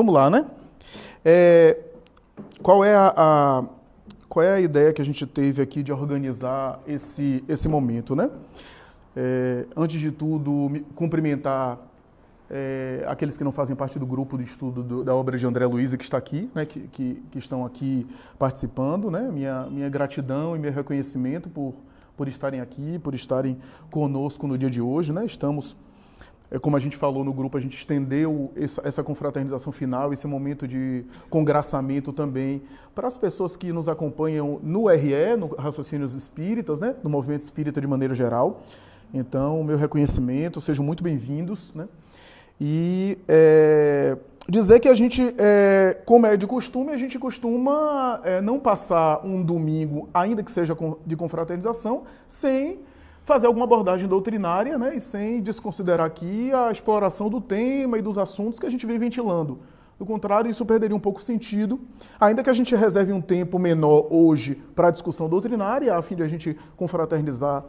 vamos lá, né? Qual é a ideia que a gente teve aqui de organizar esse momento, né? Antes de tudo, cumprimentar aqueles que não fazem parte do grupo de estudo da obra de André Luiz e que está aqui, né? Que estão aqui participando, né? Minha gratidão e meu reconhecimento por estarem aqui, por estarem conosco no dia de hoje, né? Estamos, como a gente falou no grupo, a gente estendeu essa confraternização final, esse momento de congraçamento também para as pessoas que nos acompanham no RE, no Raciocínios Espíritas, né? No movimento espírita de maneira geral. Então, meu reconhecimento, sejam muito bem-vindos, né? E dizer que a gente, como é de costume, a gente costuma não passar um domingo, ainda que seja de confraternização, sem fazer alguma abordagem doutrinária, né, e sem desconsiderar aqui a exploração do tema e dos assuntos que a gente vem ventilando. Do contrário, isso perderia um pouco o sentido, ainda que a gente reserve um tempo menor hoje para a discussão doutrinária, a fim de a gente confraternizar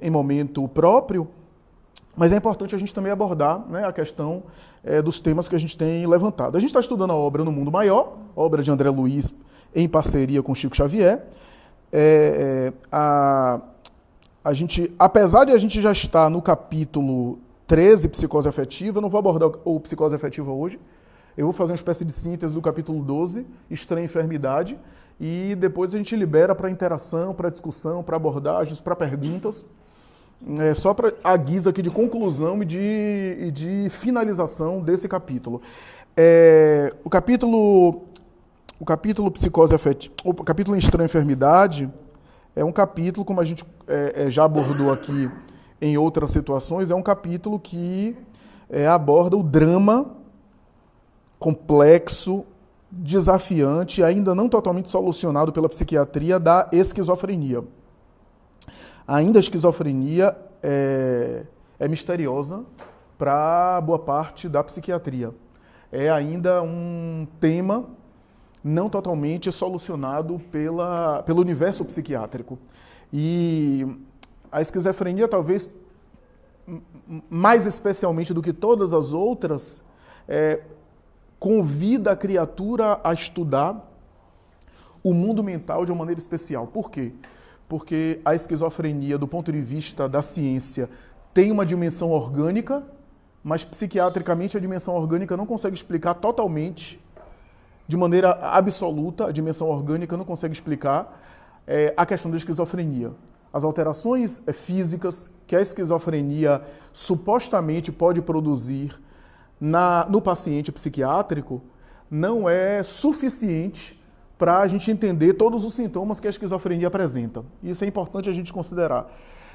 em momento próprio, mas é importante a gente também abordar, né, a questão dos temas que a gente tem levantado. A gente está estudando a obra No Mundo Maior, obra de André Luiz em parceria com Chico Xavier. A gente, apesar de a gente já estar no capítulo 13, Psicose Afetiva, eu não vou abordar o Psicose Afetiva hoje, eu vou fazer uma espécie de síntese do capítulo 12, Estranha Enfermidade, e depois a gente libera para interação, para discussão, para abordagens, para perguntas, só para a guisa aqui de conclusão e de finalização desse capítulo. O capítulo Psicose Afetiva, o capítulo Estranha Enfermidade, é um capítulo, como a gente já abordou aqui em outras situações, é um capítulo que aborda o drama complexo, desafiante, ainda não totalmente solucionado pela psiquiatria da esquizofrenia. Ainda a esquizofrenia é misteriosa para boa parte da psiquiatria. É ainda um tema não totalmente solucionado pelo universo psiquiátrico. E a esquizofrenia, talvez, mais especialmente do que todas as outras, convida a criatura a estudar o mundo mental de uma maneira especial. Por quê? Porque a esquizofrenia, do ponto de vista da ciência, tem uma dimensão orgânica, mas psiquiatricamente a dimensão orgânica não consegue explicar totalmente, de maneira absoluta, a dimensão orgânica não consegue explicar a questão da esquizofrenia. As alterações físicas que a esquizofrenia supostamente pode produzir no paciente psiquiátrico não é suficiente para a gente entender todos os sintomas que a esquizofrenia apresenta. Isso é importante a gente considerar.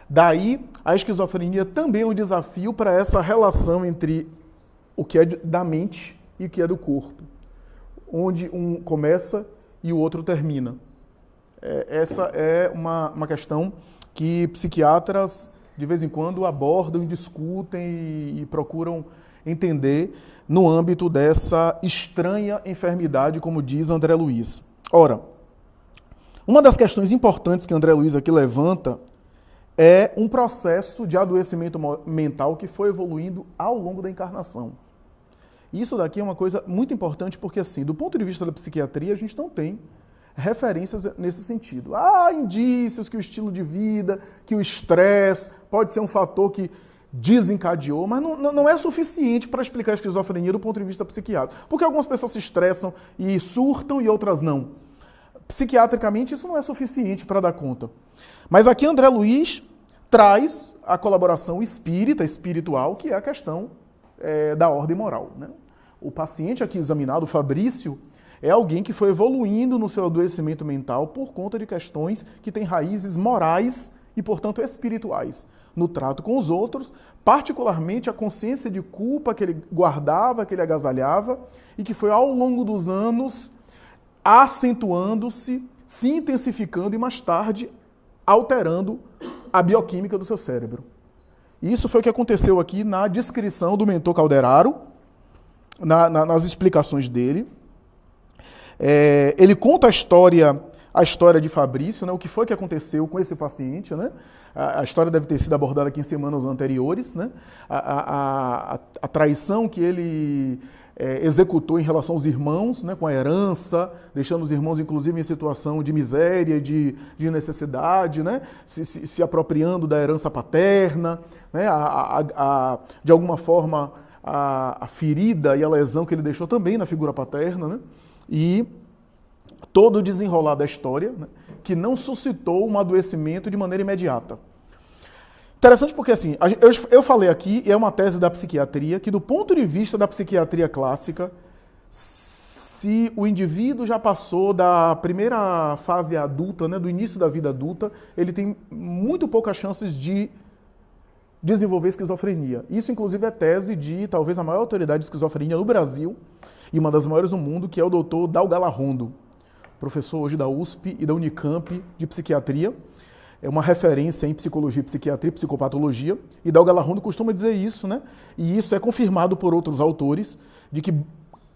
Daí, a esquizofrenia também é um desafio para essa relação entre o que é da mente e o que é do corpo, onde um começa e o outro termina. Essa é uma questão que psiquiatras, de vez em quando, abordam e discutem e procuram entender no âmbito dessa estranha enfermidade, como diz André Luiz. Ora, uma das questões importantes que André Luiz aqui levanta é um processo de adoecimento mental que foi evoluindo ao longo da encarnação. Isso daqui é uma coisa muito importante porque, assim, do ponto de vista da psiquiatria, a gente não tem referências nesse sentido. Há indícios que o estilo de vida, que o estresse pode ser um fator que desencadeou, mas não é suficiente para explicar a esquizofrenia do ponto de vista psiquiátrico. Porque algumas pessoas se estressam e surtam e outras não. Psiquiatricamente, isso não é suficiente para dar conta. Mas aqui André Luiz traz a colaboração espiritual, que é a questão da ordem moral, né? O paciente aqui examinado, o Fabrício, é alguém que foi evoluindo no seu adoecimento mental por conta de questões que têm raízes morais e, portanto, espirituais. No trato com os outros, particularmente a consciência de culpa que ele guardava, que ele agasalhava, e que foi ao longo dos anos acentuando-se, se intensificando e mais tarde alterando a bioquímica do seu cérebro. Isso foi o que aconteceu aqui na descrição do mentor Calderaro, nas explicações dele. Ele conta a história de Fabrício, né? O que foi que aconteceu com esse paciente, né? A história deve ter sido abordada aqui em semanas anteriores, né? A traição que ele executou em relação aos irmãos, né, com a herança, deixando os irmãos, inclusive, em situação de miséria, de necessidade, né, se apropriando da herança paterna, né, de alguma forma, a ferida e a lesão que ele deixou também na figura paterna, né, e todo o desenrolar da história, né, que não suscitou um adoecimento de maneira imediata. Interessante porque, assim, eu falei aqui, e é uma tese da psiquiatria, que do ponto de vista da psiquiatria clássica, se o indivíduo já passou da primeira fase adulta, né, do início da vida adulta, ele tem muito poucas chances de desenvolver esquizofrenia. Isso, inclusive, é tese de talvez a maior autoridade de esquizofrenia no Brasil, e uma das maiores do mundo, que é o doutor Dal Galarrondo, professor hoje da USP e da Unicamp de psiquiatria. É uma referência em psicologia, psiquiatria, psicopatologia, e Dal Galarrondo costuma dizer isso, né? E isso é confirmado por outros autores, de que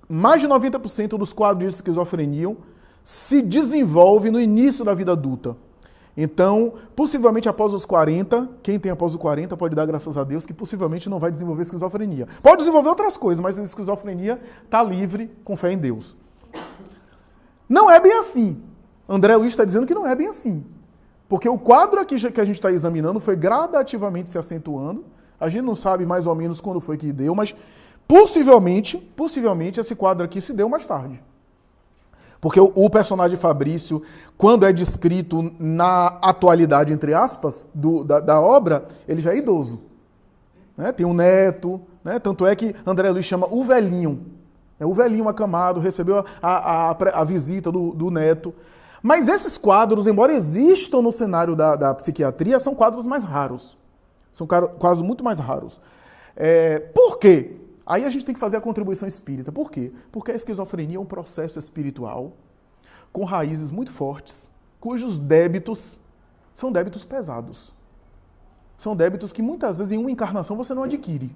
mais de 90% dos quadros de esquizofrenia se desenvolve no início da vida adulta. Então, possivelmente após os 40, quem tem após os 40 pode dar graças a Deus que possivelmente não vai desenvolver esquizofrenia. Pode desenvolver outras coisas, mas a esquizofrenia está livre com fé em Deus. Não é bem assim. André Luiz está dizendo que não é bem assim. Porque o quadro aqui que a gente está examinando foi gradativamente se acentuando. A gente não sabe mais ou menos quando foi que deu, mas possivelmente esse quadro aqui se deu mais tarde. Porque o personagem Fabrício, quando é descrito na atualidade, entre aspas, da obra, ele já é idoso. Né? Tem um neto, né? Tanto é que André Luiz chama o velhinho. O velhinho acamado, recebeu a visita do neto. Mas esses quadros, embora existam no cenário da psiquiatria, são quadros mais raros. São quadros muito mais raros. Por quê? Aí a gente tem que fazer a contribuição espírita. Por quê? Porque a esquizofrenia é um processo espiritual com raízes muito fortes, cujos débitos são débitos pesados. São débitos que muitas vezes em uma encarnação você não adquire.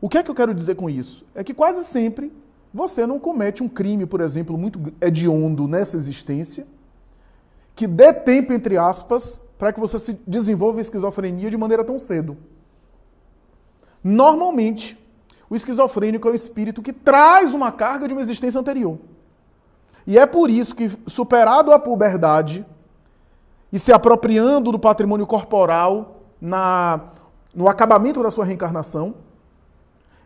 O que é que eu quero dizer com isso? É que quase sempre você não comete um crime, por exemplo, muito hediondo nessa existência, que dê tempo, entre aspas, para que você se desenvolva a esquizofrenia de maneira tão cedo. Normalmente, o esquizofrênico é o espírito que traz uma carga de uma existência anterior. E é por isso que, superado a puberdade e se apropriando do patrimônio corporal no acabamento da sua reencarnação,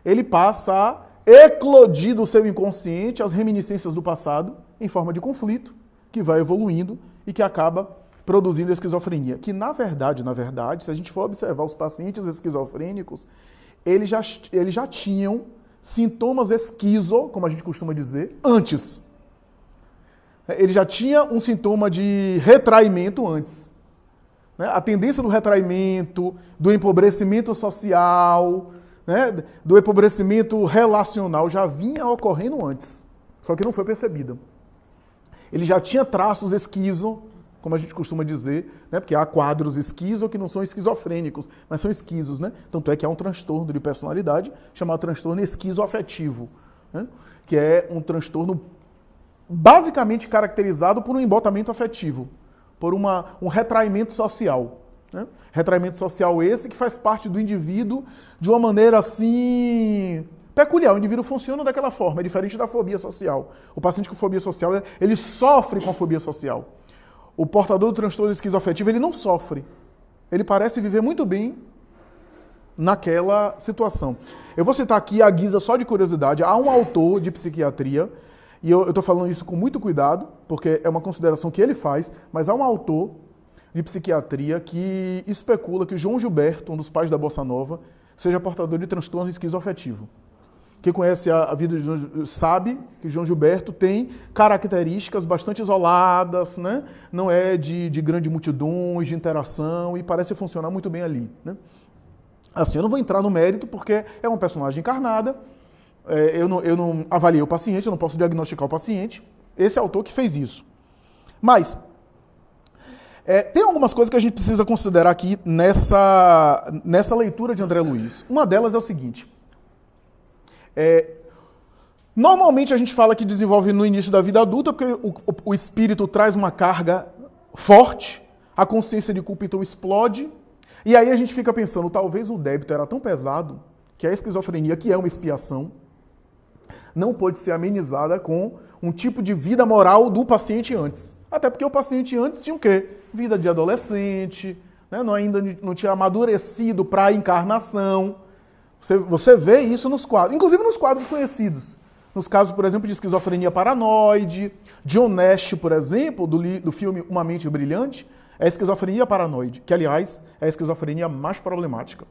ele passa a eclodir do seu inconsciente as reminiscências do passado em forma de conflito, que vai evoluindo e que acaba produzindo a esquizofrenia. Que, na verdade, se a gente for observar os pacientes esquizofrênicos, eles já tinham sintomas esquizo, como a gente costuma dizer, antes. Ele já tinha um sintoma de retraimento antes. A tendência do retraimento, do empobrecimento social, né, do empobrecimento relacional já vinha ocorrendo antes, só que não foi percebida. Ele já tinha traços esquizo, como a gente costuma dizer, né, porque há quadros esquizo que não são esquizofrênicos, mas são esquizos, né? Tanto é que há um transtorno de personalidade chamado transtorno esquizoafetivo, né, que é um transtorno basicamente caracterizado por um embotamento afetivo, por um retraimento social. Né? Retraimento social esse que faz parte do indivíduo de uma maneira assim peculiar. O indivíduo funciona daquela forma, é diferente da fobia social. O paciente com fobia social, ele sofre com a fobia social. O portador do transtorno esquizoafetivo, ele não sofre. Ele parece viver muito bem naquela situação. Eu vou citar aqui, à guisa só de curiosidade, há um autor de psiquiatria, e eu estou falando isso com muito cuidado, porque é uma consideração que ele faz, mas há um autor de psiquiatria que especula que João Gilberto, um dos pais da Bossa Nova, seja portador de transtorno esquizoafetivo. Quem conhece a vida de João Gilberto sabe que João Gilberto tem características bastante isoladas, né? Não é de grandes multidões, de interação, e parece funcionar muito bem ali. Né? Assim, eu não vou entrar no mérito, porque é uma personagem encarnada, eu não avaliei o paciente, eu não posso diagnosticar o paciente. Esse é o autor que fez isso. Mas tem algumas coisas que a gente precisa considerar aqui nessa leitura de André Luiz. Uma delas é o seguinte. Normalmente a gente fala que desenvolve no início da vida adulta, porque o espírito traz uma carga forte, a consciência de culpa então explode, e aí a gente fica pensando, talvez o débito era tão pesado que a esquizofrenia, que é uma expiação, não pode ser amenizada com um tipo de vida moral do paciente antes. Até porque o paciente antes tinha o quê? Vida de adolescente, né? Ainda não tinha amadurecido para a encarnação. Você vê isso nos quadros, inclusive nos quadros conhecidos. Nos casos, por exemplo, de esquizofrenia paranoide, John Nash, por exemplo, do filme Uma Mente Brilhante, é a esquizofrenia paranoide, que, aliás, é a esquizofrenia mais problemática.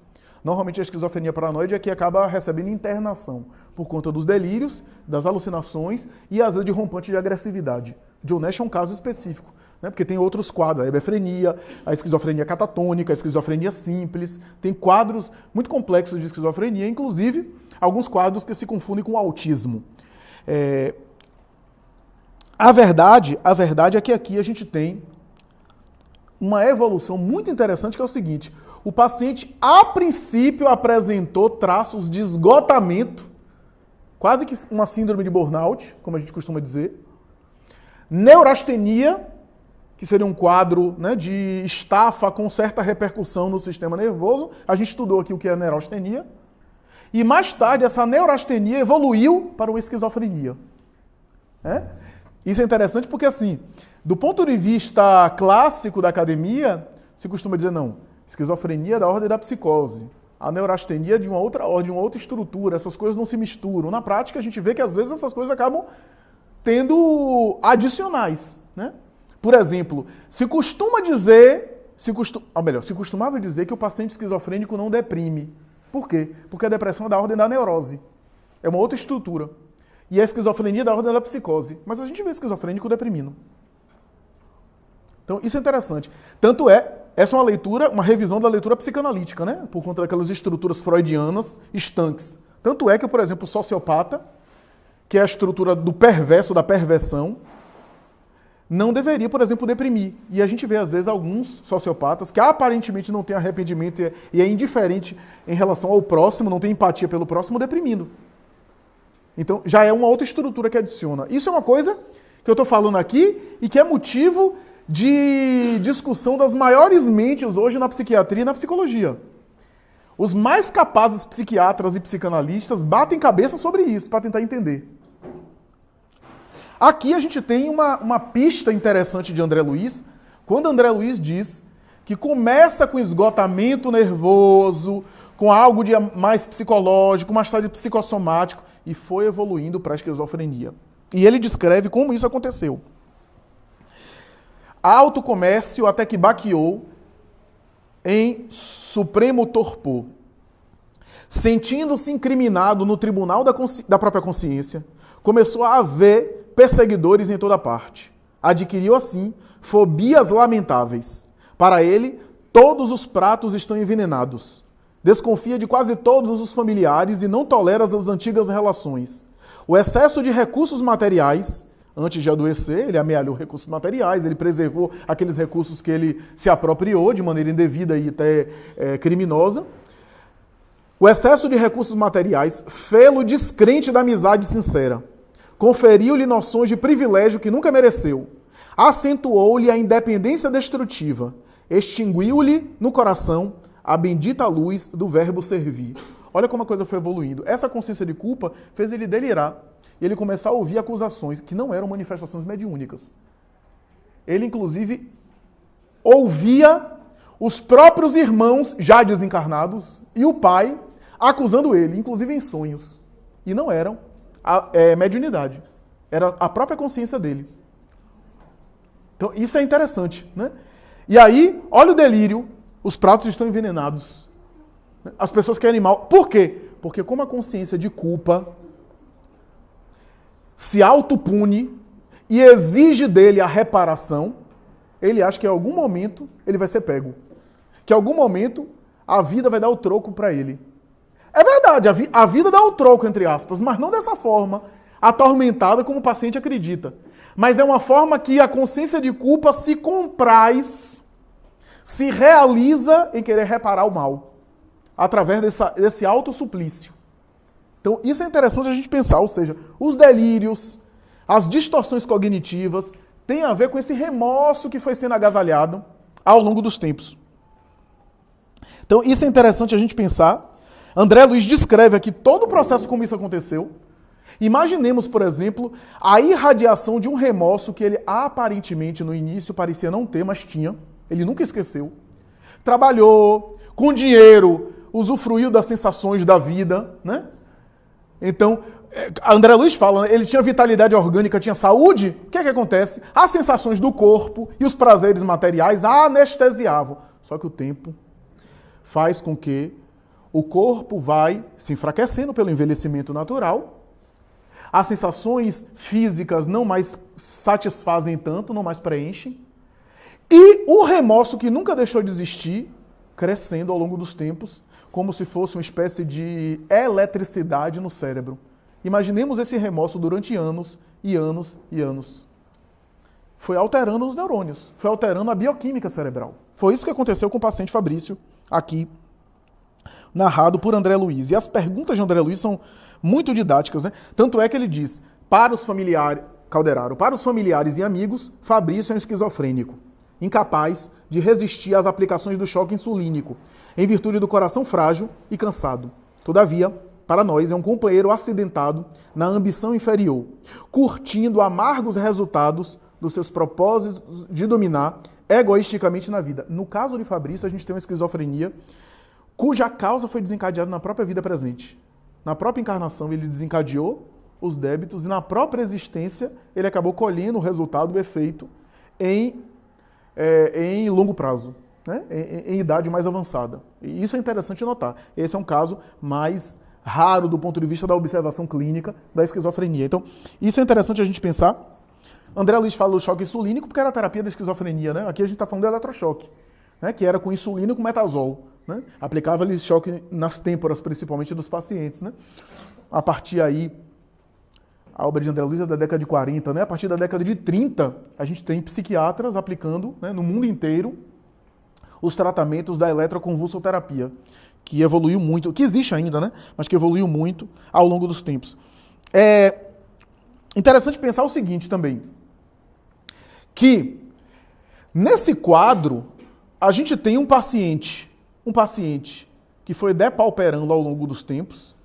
Normalmente a esquizofrenia paranoide é que acaba recebendo internação por conta dos delírios, das alucinações e, às vezes, de rompante de agressividade. John Nash é um caso específico, né? Porque tem outros quadros, a hebefrenia, a esquizofrenia catatônica, a esquizofrenia simples, tem quadros muito complexos de esquizofrenia, inclusive alguns quadros que se confundem com o autismo. A verdade é que aqui a gente tem uma evolução muito interessante, que é o seguinte: o paciente, a princípio, apresentou traços de esgotamento, quase que uma síndrome de burnout, como a gente costuma dizer, neurastenia, que seria um quadro, né, de estafa com certa repercussão no sistema nervoso. A gente estudou aqui o que é neurastenia. E mais tarde, essa neurastenia evoluiu para uma esquizofrenia. Isso é interessante porque, assim, do ponto de vista clássico da academia, se costuma dizer, não, esquizofrenia é da ordem da psicose, a neurastenia é de uma outra ordem, uma outra estrutura, essas coisas não se misturam. Na prática, a gente vê que, às vezes, essas coisas acabam tendo adicionais, né? Por exemplo, se costumava dizer que o paciente esquizofrênico não deprime. Por quê? Porque a depressão é da ordem da neurose. É uma outra estrutura. E a esquizofrenia é da ordem da psicose. Mas a gente vê esquizofrênico deprimindo. Então, isso é interessante. Tanto essa é uma leitura, uma revisão da leitura psicanalítica, né? Por conta daquelas estruturas freudianas estanques. Tanto é que, por exemplo, o sociopata, que é a estrutura do perverso, da perversão, não deveria, por exemplo, deprimir. E a gente vê, às vezes, alguns sociopatas que aparentemente não têm arrependimento e é indiferente em relação ao próximo, não tem empatia pelo próximo, deprimindo. Então, já é uma outra estrutura que adiciona. Isso é uma coisa que eu estou falando aqui e que é motivo de discussão das maiores mentes hoje na psiquiatria e na psicologia. Os mais capazes psiquiatras e psicanalistas batem cabeça sobre isso para tentar entender. Aqui a gente tem uma pista interessante de André Luiz, quando André Luiz diz que começa com esgotamento nervoso, com algo de mais psicológico, mais tarde psicossomático, e foi evoluindo para a esquizofrenia. E ele descreve como isso aconteceu. Alto comércio até que baqueou em supremo torpor. Sentindo-se incriminado no tribunal da própria consciência, começou a haver perseguidores em toda parte. Adquiriu, assim, fobias lamentáveis. Para ele, todos os pratos estão envenenados. Desconfia de quase todos os familiares e não tolera as antigas relações. O excesso de recursos materiais, antes de adoecer, ele amealhou recursos materiais, ele preservou aqueles recursos que ele se apropriou de maneira indevida e até criminosa. O excesso de recursos materiais fê-lo descrente da amizade sincera. Conferiu-lhe noções de privilégio que nunca mereceu. Acentuou-lhe a independência destrutiva. Extinguiu-lhe no coração a bendita luz do verbo servir. Olha como a coisa foi evoluindo. Essa consciência de culpa fez ele delirar. E ele começar a ouvir acusações que não eram manifestações mediúnicas. Ele, inclusive, ouvia os próprios irmãos já desencarnados e o pai acusando ele, inclusive em sonhos. E não eram mediunidade. Era a própria consciência dele. Então, isso é interessante, né? E aí, olha o delírio. Os pratos estão envenenados. As pessoas querem mal. Por quê? Porque como a consciência de culpa se autopune e exige dele a reparação, ele acha que em algum momento ele vai ser pego. Que em algum momento a vida vai dar o troco para ele. É verdade, a vida dá o troco, entre aspas, mas não dessa forma atormentada como o paciente acredita. Mas é uma forma que a consciência de culpa se compraz, se realiza em querer reparar o mal, através desse autossuplício. Então, isso é interessante a gente pensar, ou seja, os delírios, as distorções cognitivas, têm a ver com esse remorso que foi sendo agasalhado ao longo dos tempos. Então, isso é interessante a gente pensar. André Luiz descreve aqui todo o processo como isso aconteceu. Imaginemos, por exemplo, a irradiação de um remorso que ele aparentemente no início parecia não ter, mas tinha. Ele nunca esqueceu. Trabalhou, com dinheiro, usufruiu das sensações da vida, né? Então, André Luiz fala, ele tinha vitalidade orgânica, tinha saúde. O que é que acontece? As sensações do corpo e os prazeres materiais anestesiavam. Só que o tempo faz com que o corpo vai se enfraquecendo pelo envelhecimento natural. As sensações físicas não mais satisfazem tanto, não mais preenchem. E o remorso que nunca deixou de existir, crescendo ao longo dos tempos, como se fosse uma espécie de eletricidade no cérebro. Imaginemos esse remorso durante anos e anos e anos. Foi alterando os neurônios, foi alterando a bioquímica cerebral. Foi isso que aconteceu com o paciente Fabrício, aqui, narrado por André Luiz. E as perguntas de André Luiz são muito didáticas, né? Tanto é que ele diz, para os familiares, Calderaro, para os familiares e amigos, Fabrício é um esquizofrênico, incapaz de resistir às aplicações do choque insulínico, em virtude do coração frágil e cansado. Todavia, para nós, é um companheiro acidentado na ambição inferior, curtindo amargos resultados dos seus propósitos de dominar egoisticamente na vida. No caso de Fabrício, a gente tem uma esquizofrenia cuja causa foi desencadeada na própria vida presente. Na própria encarnação, ele desencadeou os débitos e na própria existência, ele acabou colhendo o resultado, o efeito, em longo prazo, né? Em idade mais avançada. E isso é interessante notar. Esse é um caso mais raro do ponto de vista da observação clínica da esquizofrenia. Então, isso é interessante a gente pensar. André Luiz fala do choque insulínico porque era a terapia da esquizofrenia, né? Aqui a gente está falando do eletrochoque, né? Que era com insulina e com metazol, né? Aplicava-lhe choque nas têmporas, principalmente dos pacientes, né? A partir aí, a obra de André Luiz é da década de 40, né? A partir da década de 30, a gente tem psiquiatras aplicando, né, no mundo inteiro os tratamentos da eletroconvulsoterapia, que evoluiu muito, que existe ainda, né? Mas que evoluiu muito ao longo dos tempos. É interessante pensar o seguinte também, que nesse quadro a gente tem um paciente que foi depauperando ao longo dos tempos.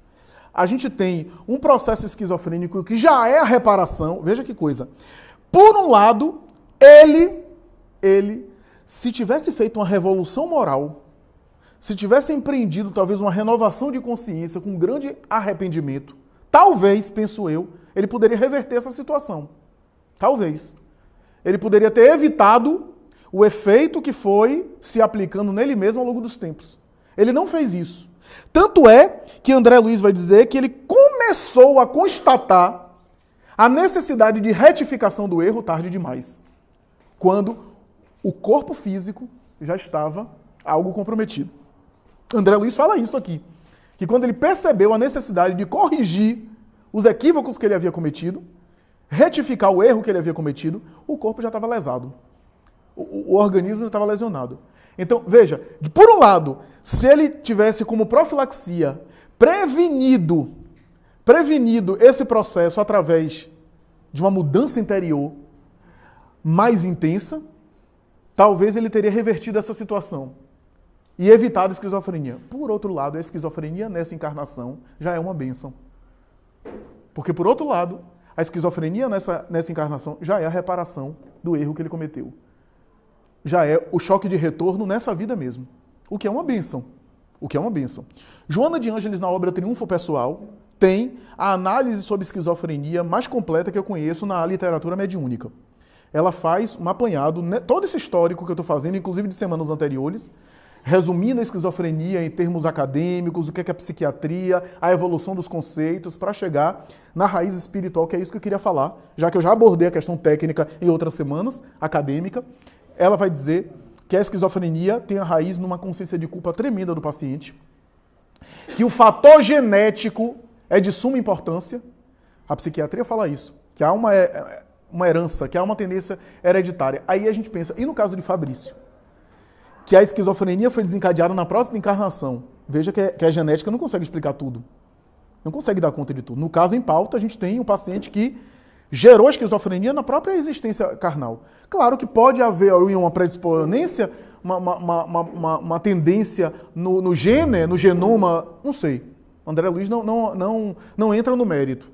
A gente tem um processo esquizofrênico que já é a reparação. Veja que coisa. Por um lado, ele, se tivesse feito uma revolução moral, se tivesse empreendido talvez uma renovação de consciência com grande arrependimento, talvez, penso eu, ele poderia reverter essa situação. Talvez. Ele poderia ter evitado o efeito que foi se aplicando nele mesmo ao longo dos tempos. Ele não fez isso. Tanto é que André Luiz vai dizer que ele começou a constatar a necessidade de retificação do erro tarde demais, quando o corpo físico já estava algo comprometido. André Luiz fala isso aqui, que quando ele percebeu a necessidade de corrigir os equívocos que ele havia cometido, retificar o erro que ele havia cometido, o corpo já estava lesado. O organismo já estava lesionado. Então, veja, por um lado, se ele tivesse como profilaxia prevenido esse processo através de uma mudança interior mais intensa, talvez ele teria revertido essa situação e evitado a esquizofrenia. Por outro lado, a esquizofrenia nessa encarnação já é uma bênção. Porque, por outro lado, a esquizofrenia nessa encarnação já é a reparação do erro que ele cometeu. Já é o choque de retorno nessa vida mesmo. O que é uma bênção. Joana de Ângeles, na obra Triunfo Pessoal, tem a análise sobre esquizofrenia mais completa que eu conheço na literatura mediúnica. Ela faz um apanhado, todo esse histórico que eu estou fazendo, inclusive de semanas anteriores, resumindo a esquizofrenia em termos acadêmicos, o que é a psiquiatria, a evolução dos conceitos, para chegar na raiz espiritual, que é isso que eu queria falar, já que eu já abordei a questão técnica em outras semanas, acadêmica. Ela vai dizer que a esquizofrenia tem a raiz numa consciência de culpa tremenda do paciente, que o fator genético é de suma importância. A psiquiatria fala isso, que há uma herança, que há uma tendência hereditária. Aí a gente pensa, e no caso de Fabrício? Que a esquizofrenia foi desencadeada na próxima encarnação. Veja que a genética não consegue explicar tudo. Não consegue dar conta de tudo. No caso em pauta, a gente tem um paciente que gerou a esquizofrenia na própria existência carnal. Claro que pode haver uma predisponência, uma tendência no gene, no genoma, não sei. André Luiz não entra no mérito.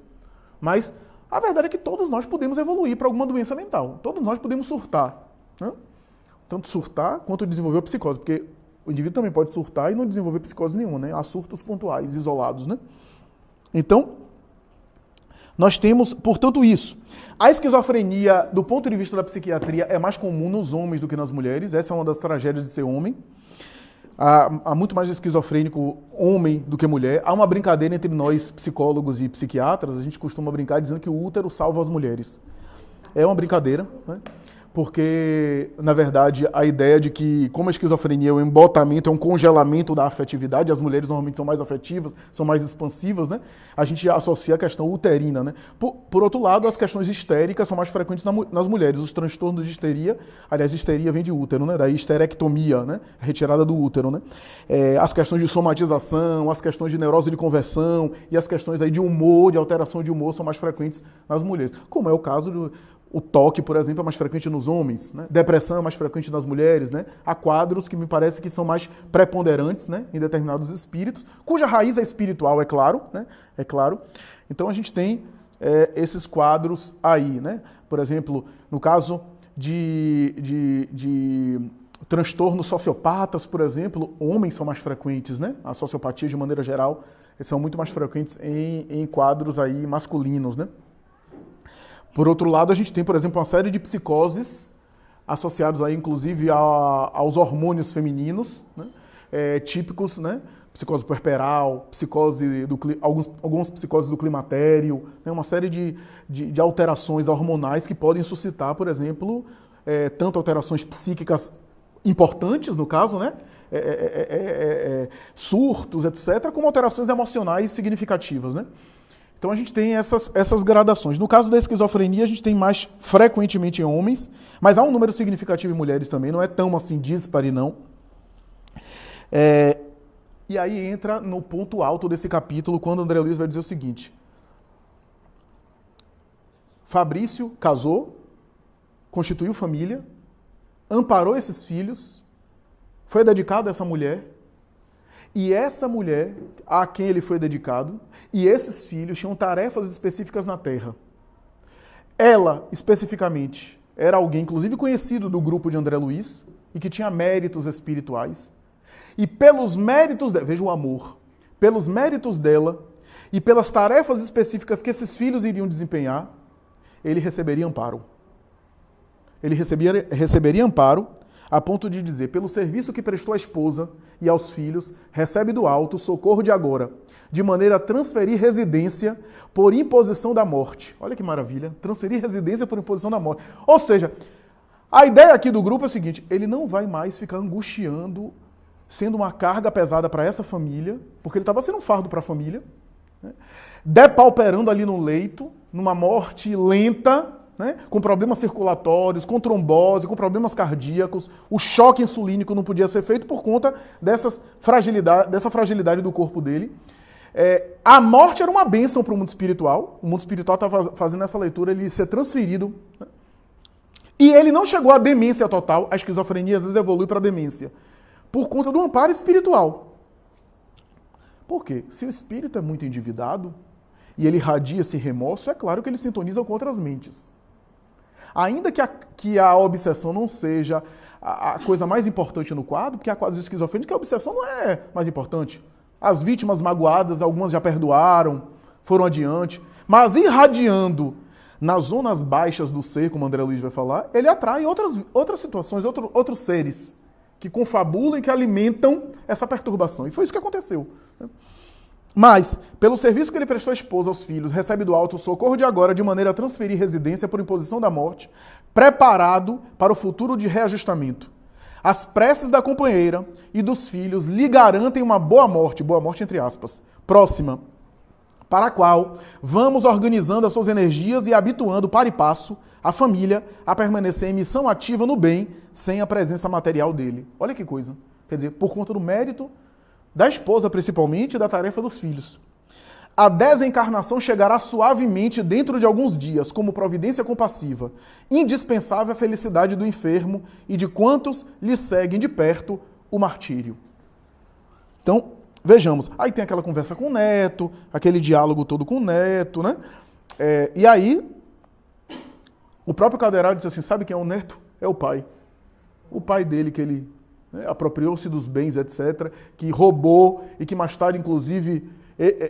Mas a verdade é que todos nós podemos evoluir para alguma doença mental. Todos nós podemos surtar. Né? Tanto surtar quanto desenvolver a psicose, porque o indivíduo também pode surtar e não desenvolver psicose nenhuma, né? Há surtos pontuais, isolados, né? Então, nós temos, portanto, isso. A esquizofrenia, do ponto de vista da psiquiatria, é mais comum nos homens do que nas mulheres. Essa é uma das tragédias de ser homem. Há muito mais esquizofrênico homem do que mulher. Há uma brincadeira entre nós, psicólogos e psiquiatras. A gente costuma brincar dizendo que o útero salva as mulheres. É uma brincadeira, né? Porque, na verdade, a ideia de que, como a esquizofrenia é um embotamento, é um congelamento da afetividade, as mulheres normalmente são mais afetivas, são mais expansivas, né? A gente associa a questão uterina, né? Por outro lado, as questões histéricas são mais frequentes nas mulheres. Os transtornos de histeria, aliás, histeria vem de útero, né? Daí histerectomia, né? Retirada do útero, né? As questões de somatização, as questões de neurose de conversão e as questões aí de humor, de alteração de humor, são mais frequentes nas mulheres. Como é o caso do... O toque, por exemplo, é mais frequente nos homens, né? Depressão é mais frequente nas mulheres, né? Há quadros que me parece que são mais preponderantes, né? Em determinados espíritos, cuja raiz é espiritual, é claro, né? É claro. Então a gente tem esses quadros aí, né? Por exemplo, no caso de transtornos sociopatas, por exemplo, homens são mais frequentes, né? A sociopatia, de maneira geral, são muito mais frequentes em quadros aí masculinos, né? Por outro lado, a gente tem, por exemplo, uma série de psicoses associados aí, inclusive, aos hormônios femininos, né? Típicos, né? Psicose puerperal, algumas psicoses do climatério, né? Uma série de alterações hormonais que podem suscitar, por exemplo, tanto alterações psíquicas importantes, no caso, né? Surtos, etc., como alterações emocionais significativas, né? Então a gente tem essas gradações. No caso da esquizofrenia, a gente tem mais frequentemente em homens, mas há um número significativo em mulheres também, não é tão assim díspare, não. E aí entra no ponto alto desse capítulo, quando André Luiz vai dizer o seguinte: Fabrício casou, constituiu família, amparou esses filhos, foi dedicado a essa mulher, e essa mulher, a quem ele foi dedicado, e esses filhos tinham tarefas específicas na Terra. Ela, especificamente, era alguém, inclusive conhecido do grupo de André Luiz, e que tinha méritos espirituais. E pelos méritos dela, veja o amor, pelos méritos dela, e pelas tarefas específicas que esses filhos iriam desempenhar, ele receberia amparo. Ele receberia amparo, a ponto de dizer, pelo serviço que prestou à esposa e aos filhos, recebe do alto socorro de agora, de maneira a transferir residência por imposição da morte. Olha que maravilha, transferir residência por imposição da morte. Ou seja, a ideia aqui do grupo é o seguinte: ele não vai mais ficar angustiando, sendo uma carga pesada para essa família, porque ele estava sendo um fardo para a família, né? Depauperando ali no leito, numa morte lenta, né? Com problemas circulatórios, com trombose, com problemas cardíacos. O choque insulínico não podia ser feito por conta dessa fragilidade do corpo dele. A morte era uma bênção para o mundo espiritual. O mundo espiritual estava fazendo essa leitura, ele ser transferido, né? E ele não chegou à demência total. A esquizofrenia às vezes evolui para a demência, por conta do amparo espiritual. Por quê? Se o espírito é muito endividado e ele irradia esse remorso, é claro que ele sintoniza com outras mentes. Ainda que a obsessão não seja a coisa mais importante no quadro, porque há quadros esquizofrênicos que a obsessão não é mais importante. As vítimas magoadas, algumas já perdoaram, foram adiante, mas irradiando nas zonas baixas do ser, como André Luiz vai falar, ele atrai outras situações, outros seres que confabulam e que alimentam essa perturbação. E foi isso que aconteceu. Mas, pelo serviço que ele prestou à esposa, aos filhos, recebe do alto o socorro de agora, de maneira a transferir residência por imposição da morte, preparado para o futuro de reajustamento. As preces da companheira e dos filhos lhe garantem uma boa morte entre aspas, próxima, para a qual vamos organizando as suas energias e habituando para e passo a família a permanecer em missão ativa no bem, sem a presença material dele. Olha que coisa. Quer dizer, por conta do mérito da esposa, principalmente, e da tarefa dos filhos. A desencarnação chegará suavemente dentro de alguns dias, como providência compassiva, indispensável à felicidade do enfermo e de quantos lhe seguem de perto o martírio. Então, vejamos. Aí tem aquela conversa com o neto, aquele diálogo todo com o neto, né? E aí, o próprio Calderaro disse assim, sabe quem é o neto? É o pai. O pai dele, que ele apropriou-se dos bens, etc., que roubou e que mais tarde, inclusive,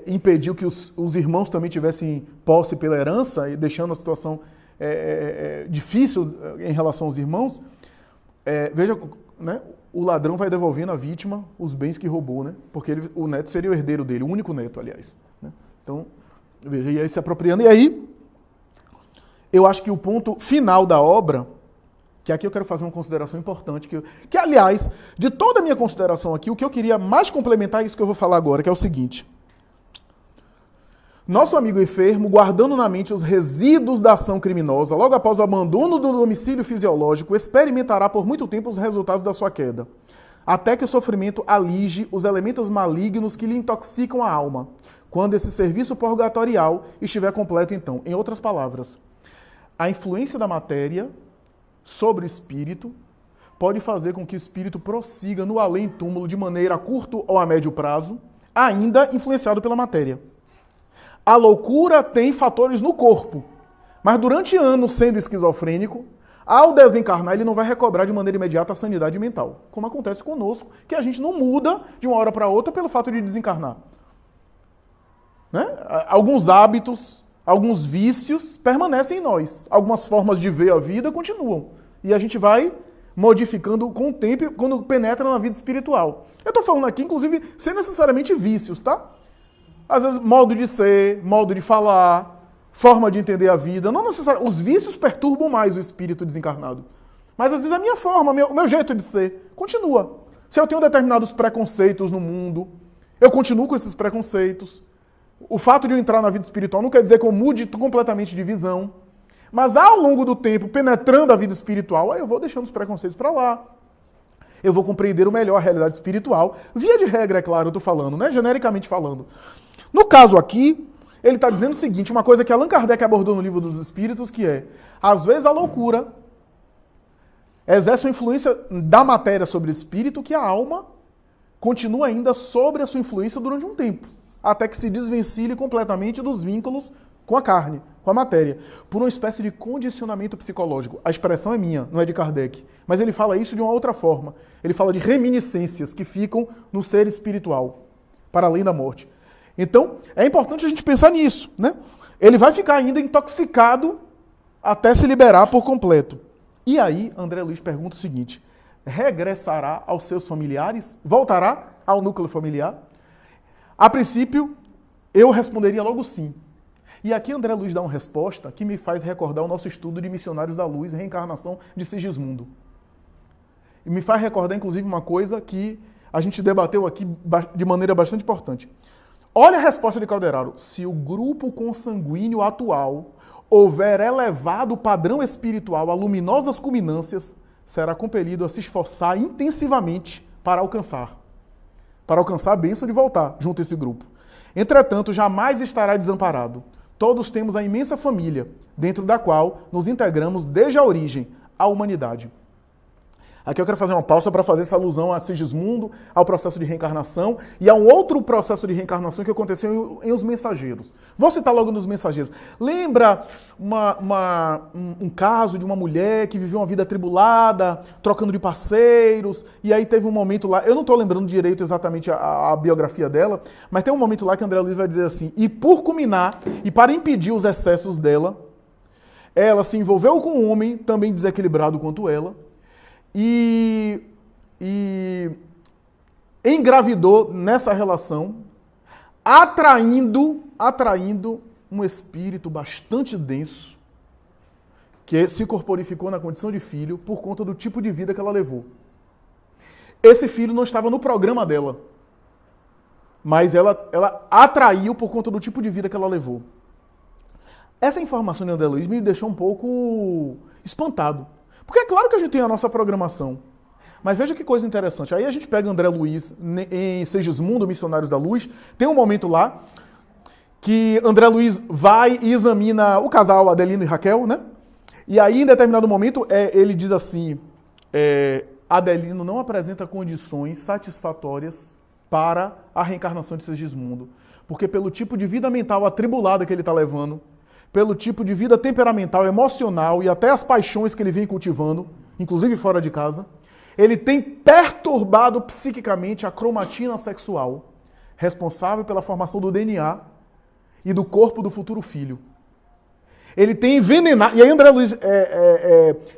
impediu que os irmãos também tivessem posse pela herança, e deixando a situação difícil em relação aos irmãos. Veja, né, o ladrão vai devolvendo à vítima os bens que roubou, né? Porque o neto seria o herdeiro dele, o único neto, aliás. Né? Então, veja, e aí se apropriando. E aí, eu acho que o ponto final da obra, que aqui eu quero fazer uma consideração importante, que aliás, de toda a minha consideração aqui, o que eu queria mais complementar é isso que eu vou falar agora, que é o seguinte. Nosso amigo enfermo, guardando na mente os resíduos da ação criminosa, logo após o abandono do domicílio fisiológico, experimentará por muito tempo os resultados da sua queda, até que o sofrimento alige os elementos malignos que lhe intoxicam a alma, quando esse serviço purgatorial estiver completo, então. Em outras palavras, a influência da matéria sobre o espírito pode fazer com que o espírito prossiga no além-túmulo de maneira a curto ou a médio prazo, ainda influenciado pela matéria. A loucura tem fatores no corpo, mas durante anos sendo esquizofrênico, ao desencarnar ele não vai recobrar de maneira imediata a sanidade mental, como acontece conosco, que a gente não muda de uma hora para outra pelo fato de desencarnar. Né? Alguns hábitos, alguns vícios permanecem em nós, algumas formas de ver a vida continuam, e a gente vai modificando com o tempo quando penetra na vida espiritual. Eu estou falando aqui, inclusive, sem necessariamente vícios, tá? Às vezes, modo de ser, modo de falar, forma de entender a vida. Não necessariamente. Os vícios perturbam mais o espírito desencarnado. Mas, às vezes, a minha forma, o meu jeito de ser, continua. Se eu tenho determinados preconceitos no mundo, eu continuo com esses preconceitos. O fato de eu entrar na vida espiritual não quer dizer que eu mude completamente de visão. Mas, ao longo do tempo, penetrando a vida espiritual, aí eu vou deixando os preconceitos para lá. Eu vou compreender melhor a realidade espiritual. Via de regra, é claro, eu estou falando, né? Genericamente falando. No caso aqui, ele está dizendo o seguinte, uma coisa que Allan Kardec abordou no Livro dos Espíritos, que é, às vezes a loucura exerce uma influência da matéria sobre o espírito que a alma continua ainda sobre a sua influência durante um tempo, até que se desvencilhe completamente dos vínculos com a carne, com a matéria, por uma espécie de condicionamento psicológico. A expressão é minha, não é de Kardec, mas ele fala isso de uma outra forma. Ele fala de reminiscências que ficam no ser espiritual, para além da morte. Então, é importante a gente pensar nisso, né? Ele vai ficar ainda intoxicado até se liberar por completo. E aí, André Luiz pergunta o seguinte, regressará aos seus familiares? Voltará ao núcleo familiar? A princípio, eu responderia logo sim. E aqui André Luiz dá uma resposta que me faz recordar o nosso estudo de Missionários da Luz, reencarnação de Sigismundo. E me faz recordar, inclusive, uma coisa que a gente debateu aqui de maneira bastante importante. Olha a resposta de Calderaro. Se o grupo consanguíneo atual houver elevado padrão espiritual a luminosas culminâncias, será compelido a se esforçar intensivamente para alcançar a bênção de voltar junto a esse grupo. Entretanto, jamais estará desamparado. Todos temos a imensa família, dentro da qual nos integramos desde a origem, a humanidade. Aqui eu quero fazer uma pausa para fazer essa alusão a Sigismundo, ao processo de reencarnação e a um outro processo de reencarnação que aconteceu em Os Mensageiros. Vou citar logo nos Mensageiros. Lembra um caso de uma mulher que viveu uma vida atribulada, trocando de parceiros, e aí teve um momento lá, eu não estou lembrando direito exatamente a biografia dela, mas tem um momento lá que André Luiz vai dizer assim, e por culminar, e para impedir os excessos dela, ela se envolveu com um homem também desequilibrado quanto ela, e engravidou nessa relação, atraindo um espírito bastante denso, que se corporificou na condição de filho por conta do tipo de vida que ela levou. Esse filho não estava no programa dela, mas ela atraiu por conta do tipo de vida que ela levou. Essa informação de André Luiz me deixou um pouco espantado. Porque é claro que a gente tem a nossa programação. Mas veja que coisa interessante. Aí a gente pega André Luiz em Sigismundo, Missionários da Luz. Tem um momento lá que André Luiz vai e examina o casal Adelino e Raquel, né? E aí, em determinado momento, ele diz assim, Adelino não apresenta condições satisfatórias para a reencarnação de Segismundo, porque pelo tipo de vida mental atribulada que ele está levando, pelo tipo de vida temperamental, emocional e até as paixões que ele vem cultivando, inclusive fora de casa, ele tem perturbado psiquicamente a cromatina sexual, responsável pela formação do DNA e do corpo do futuro filho. Ele tem envenenado... E aí André Luiz,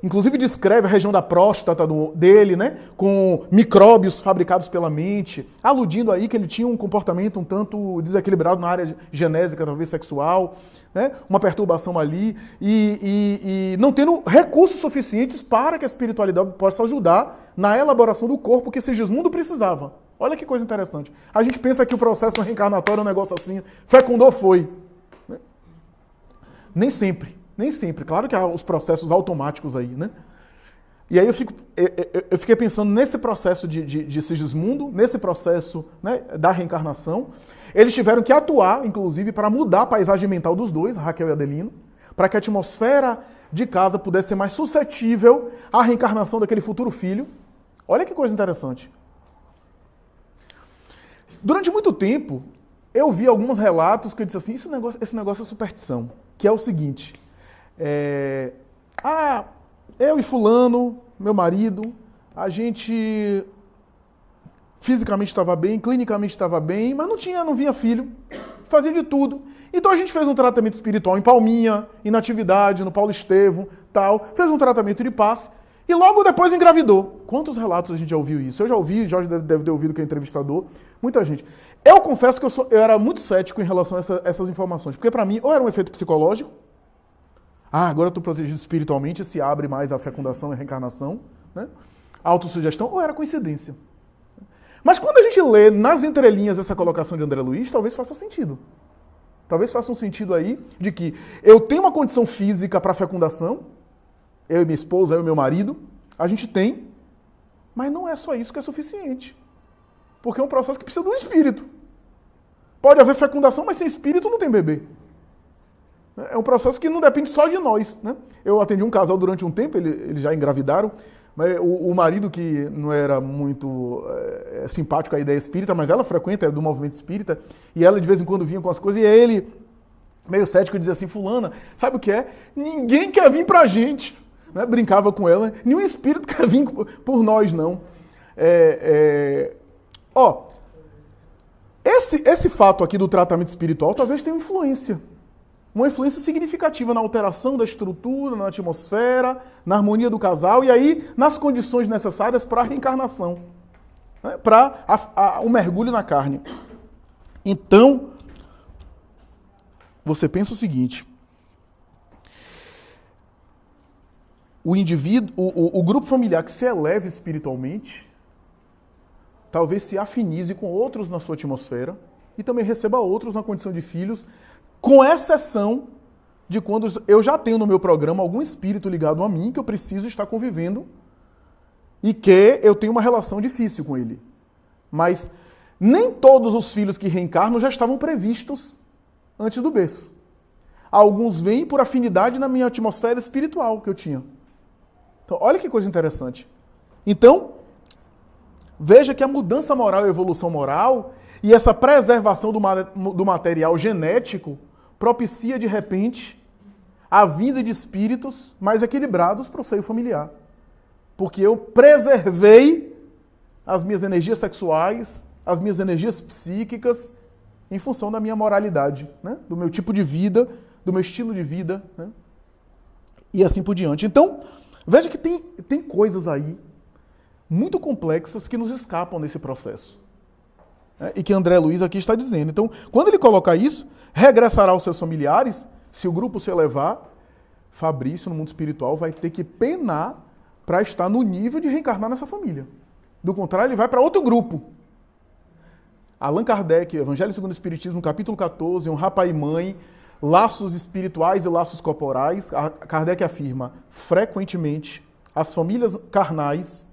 inclusive, descreve a região da próstata dele, né, com micróbios fabricados pela mente, aludindo aí que ele tinha um comportamento um tanto desequilibrado na área genésica, talvez sexual, né, uma perturbação ali, e não tendo recursos suficientes para que a espiritualidade possa ajudar na elaboração do corpo que Segismundo precisava. Olha que coisa interessante. A gente pensa que o processo reencarnatório é um negócio assim, fecundou, foi. Nem sempre. Claro que há os processos automáticos aí, né? E aí eu fiquei pensando nesse processo de Sigismundo, nesse processo, né, da reencarnação. Eles tiveram que atuar, inclusive, para mudar a paisagem mental dos dois, Raquel e Adelino, para que a atmosfera de casa pudesse ser mais suscetível à reencarnação daquele futuro filho. Olha que coisa interessante. Durante muito tempo, eu vi alguns relatos que eu disse assim, esse negócio é superstição. Que é o seguinte, eu e fulano, meu marido, a gente fisicamente estava bem, clinicamente estava bem, mas não vinha filho, fazia de tudo. Então a gente fez um tratamento espiritual em Palminha, em Natividade, no Paulo Estevam, tal, fez um tratamento de passe e logo depois engravidou. Quantos relatos a gente já ouviu isso? Eu já ouvi, Jorge deve ter ouvido que é entrevistador, muita gente. Eu confesso que eu era muito cético em relação a essas informações, porque para mim ou era um efeito psicológico, agora eu estou protegido espiritualmente, se abre mais a fecundação e a reencarnação, né? A autossugestão, ou era coincidência. Mas quando a gente lê nas entrelinhas essa colocação de André Luiz, talvez faça sentido. Talvez faça um sentido aí de que eu tenho uma condição física para a fecundação, eu e minha esposa, eu e meu marido, a gente tem, mas não é só isso que é suficiente. Porque é um processo que precisa de um espírito. Pode haver fecundação, mas sem espírito não tem bebê. É um processo que não depende só de nós, né? Eu atendi um casal durante um tempo, eles já engravidaram, mas o marido, que não era muito simpático à ideia espírita, mas ela frequenta, é do movimento espírita, e ela de vez em quando vinha com as coisas, e aí ele, meio cético, dizia assim, fulana, sabe o que é? Ninguém quer vir pra gente. Né? Brincava com ela, nenhum espírito quer vir por nós, não. Esse fato aqui do tratamento espiritual talvez tenha influência. Uma influência significativa na alteração da estrutura, na atmosfera, na harmonia do casal e aí nas condições necessárias para a reencarnação, né? Para o mergulho na carne. Então, você pensa o seguinte, o indivíduo, o grupo familiar que se eleva espiritualmente, talvez se afinize com outros na sua atmosfera e também receba outros na condição de filhos, com exceção de quando eu já tenho no meu programa algum espírito ligado a mim que eu preciso estar convivendo e que eu tenho uma relação difícil com ele. Mas nem todos os filhos que reencarnam já estavam previstos antes do berço. Alguns vêm por afinidade na minha atmosfera espiritual que eu tinha. Então, olha que coisa interessante. Então, veja que a mudança moral e a evolução moral e essa preservação do material genético propicia, de repente, a vinda de espíritos mais equilibrados para o seio familiar. Porque eu preservei as minhas energias sexuais, as minhas energias psíquicas, em função da minha moralidade, né? Do meu tipo de vida, do meu estilo de vida, né? E assim por diante. Então, veja que tem coisas aí muito complexas que nos escapam desse processo. E que André Luiz aqui está dizendo. Então, quando ele coloca isso, regressará aos seus familiares, se o grupo se elevar, Fabrício, no mundo espiritual, vai ter que penar para estar no nível de reencarnar nessa família. Do contrário, ele vai para outro grupo. Allan Kardec, Evangelho segundo o Espiritismo, capítulo 14, Honrar pai e mãe, laços espirituais e laços corporais. Kardec afirma, frequentemente, as famílias carnais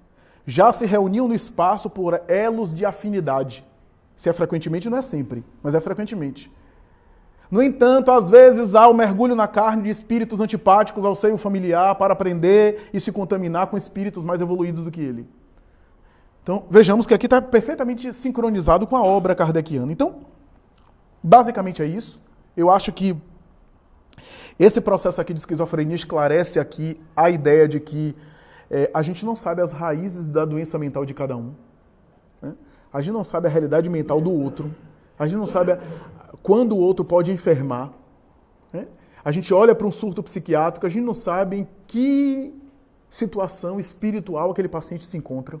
já se reuniam no espaço por elos de afinidade. Se é frequentemente, não é sempre, mas é frequentemente. No entanto, às vezes há o mergulho na carne de espíritos antipáticos ao seio familiar para aprender e se contaminar com espíritos mais evoluídos do que ele. Então, vejamos que aqui está perfeitamente sincronizado com a obra kardeciana. Então, basicamente é isso. Eu acho que esse processo aqui de esquizofrenia esclarece aqui a ideia de que a gente não sabe as raízes da doença mental de cada um. Né? A gente não sabe a realidade mental do outro. A gente não sabe quando o outro pode enfermar. Né? A gente olha para um surto psiquiátrico, a gente não sabe em que situação espiritual aquele paciente se encontra.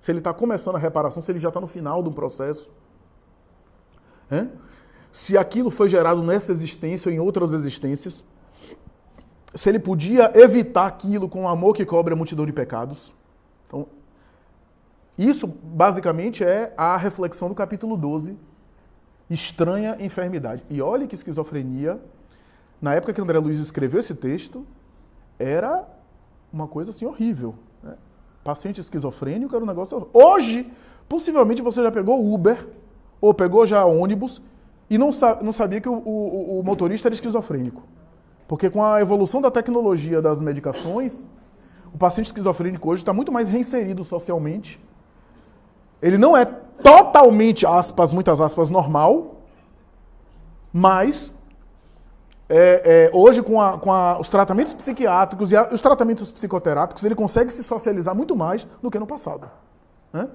Se ele está começando a reparação, se ele já está no final do processo. Se aquilo foi gerado nessa existência ou em outras existências. Se ele podia evitar aquilo com o amor que cobre a multidão de pecados. Então, isso basicamente é a reflexão do capítulo 12, Estranha Enfermidade. E olha que esquizofrenia, na época que André Luiz escreveu esse texto, era uma coisa assim horrível. Né? Paciente esquizofrênico era um negócio horrível. Hoje, possivelmente você já pegou Uber, ou pegou já ônibus, e não sabia que o motorista era esquizofrênico. Porque com a evolução da tecnologia das medicações, o paciente esquizofrênico hoje está muito mais reinserido socialmente. Ele não é totalmente, aspas, muitas aspas, normal, mas hoje com os tratamentos psiquiátricos e os tratamentos psicoterápicos, ele consegue se socializar muito mais do que no passado. Né?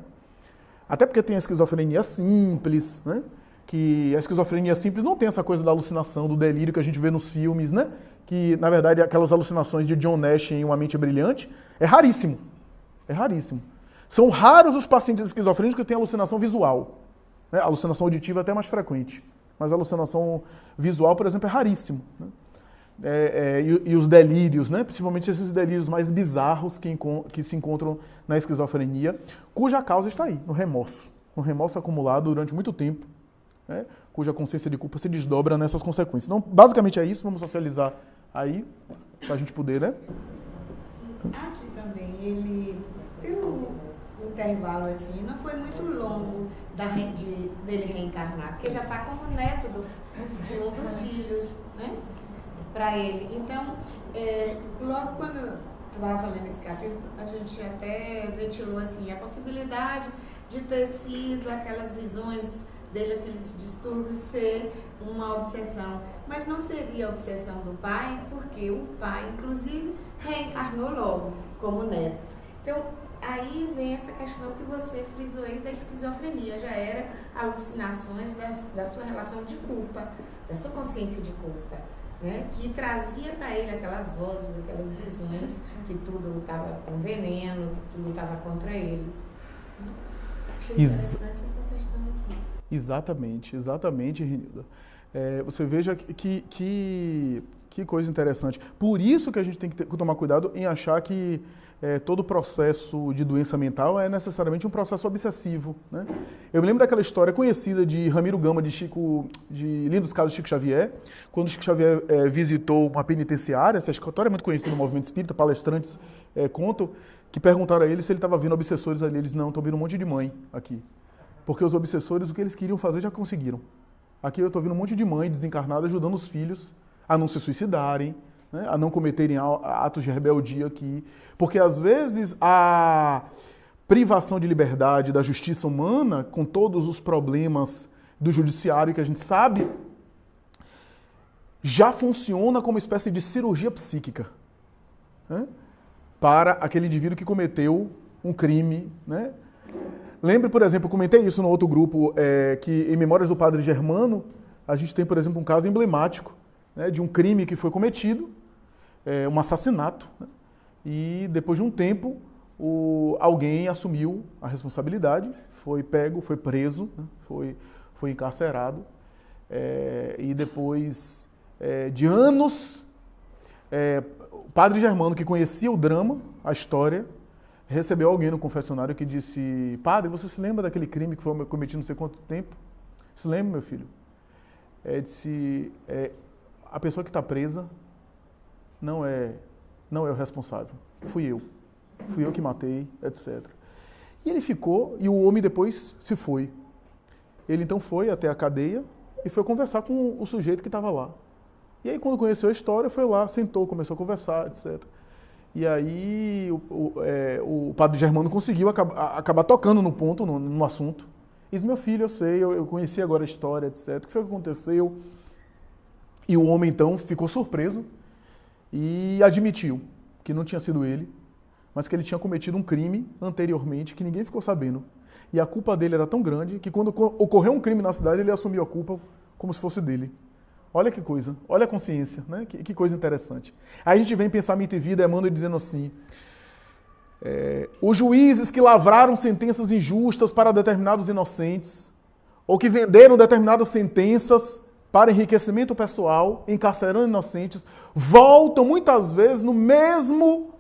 Até porque tem a esquizofrenia simples, né? Que a esquizofrenia simples não tem essa coisa da alucinação, do delírio que a gente vê nos filmes, né? Que, na verdade, aquelas alucinações de John Nash em Uma Mente Brilhante, é raríssimo. É raríssimo. São raros os pacientes esquizofrênicos que têm alucinação visual. Né? A alucinação auditiva é até mais frequente. Mas a alucinação visual, por exemplo, é raríssimo. Né? E os delírios, né? Principalmente esses delírios mais bizarros que se encontram na esquizofrenia, cuja causa está aí, no remorso. Um remorso acumulado durante muito tempo. Né, cuja consciência de culpa se desdobra nessas consequências. Então, basicamente é isso, vamos socializar aí, para a gente poder, né? Aqui também, ele teve um intervalo assim, não foi muito longo dele reencarnar, porque já está como neto de um dos filhos, né, para ele. Então, logo quando eu estava falando esse capítulo, a gente até ventilou assim, a possibilidade de ter sido aquelas visões dele, aqueles distúrbios, ser uma obsessão. Mas não seria a obsessão do pai, porque o pai, inclusive, reencarnou logo como neto. Então, aí vem essa questão que você frisou aí da esquizofrenia. Já era alucinações da sua relação de culpa, da sua consciência de culpa, né? Que trazia para ele aquelas vozes, aquelas visões, que tudo estava com veneno, que tudo estava contra ele. Achei interessante essa questão aqui. Exatamente, Renilda. Você veja que coisa interessante. Por isso que a gente tem que tomar cuidado em achar que todo processo de doença mental é necessariamente um processo obsessivo. Né? Eu me lembro daquela história conhecida de Ramiro Gama, de Lindos Casos de Chico Xavier, quando Chico Xavier visitou uma penitenciária. Essa história é muito conhecida no movimento espírita, palestrantes contam, que perguntaram a ele se ele estava vendo obsessores ali. Eles, não, estão vendo um monte de mãe aqui. Porque os obsessores, o que eles queriam fazer, já conseguiram. Aqui eu estou vendo um monte de mãe desencarnada ajudando os filhos a não se suicidarem, né, a não cometerem atos de rebeldia aqui. Porque, às vezes, a privação de liberdade da justiça humana, com todos os problemas do judiciário que a gente sabe, já funciona como uma espécie de cirurgia psíquica, né, para aquele indivíduo que cometeu um crime, né? Lembre, por exemplo, eu comentei isso no outro grupo, que em Memórias do Padre Germano, a gente tem, por exemplo, um caso emblemático, né, de um crime que foi cometido, um assassinato, né, e depois de um tempo alguém assumiu a responsabilidade, foi pego, foi preso, né, foi encarcerado, e depois de anos, o Padre Germano, que conhecia o drama, a história, recebeu alguém no confessionário que disse: padre, você se lembra daquele crime que foi cometido não sei quanto tempo? Se lembra, meu filho? Disse: a pessoa que está presa não é o responsável. Fui eu que matei, etc. E ele ficou, e o homem depois se foi. Ele então foi até a cadeia, e foi conversar com o sujeito que estava lá. E aí, quando conheceu a história, foi lá, sentou, começou a conversar, etc. E aí, o padre Germano conseguiu acabar tocando no ponto, no assunto. E disse, meu filho, eu sei, eu conheci agora a história, etc. O que foi que aconteceu? E o homem, então, ficou surpreso e admitiu que não tinha sido ele, mas que ele tinha cometido um crime anteriormente que ninguém ficou sabendo. E a culpa dele era tão grande que quando ocorreu um crime na cidade, ele assumiu a culpa como se fosse dele. Olha que coisa, olha a consciência, né? Que coisa interessante. Aí a gente vem em Pensamento e Vida, Emmanuel dizendo assim, os juízes que lavraram sentenças injustas para determinados inocentes, ou que venderam determinadas sentenças para enriquecimento pessoal, encarcerando inocentes, voltam muitas vezes no mesmo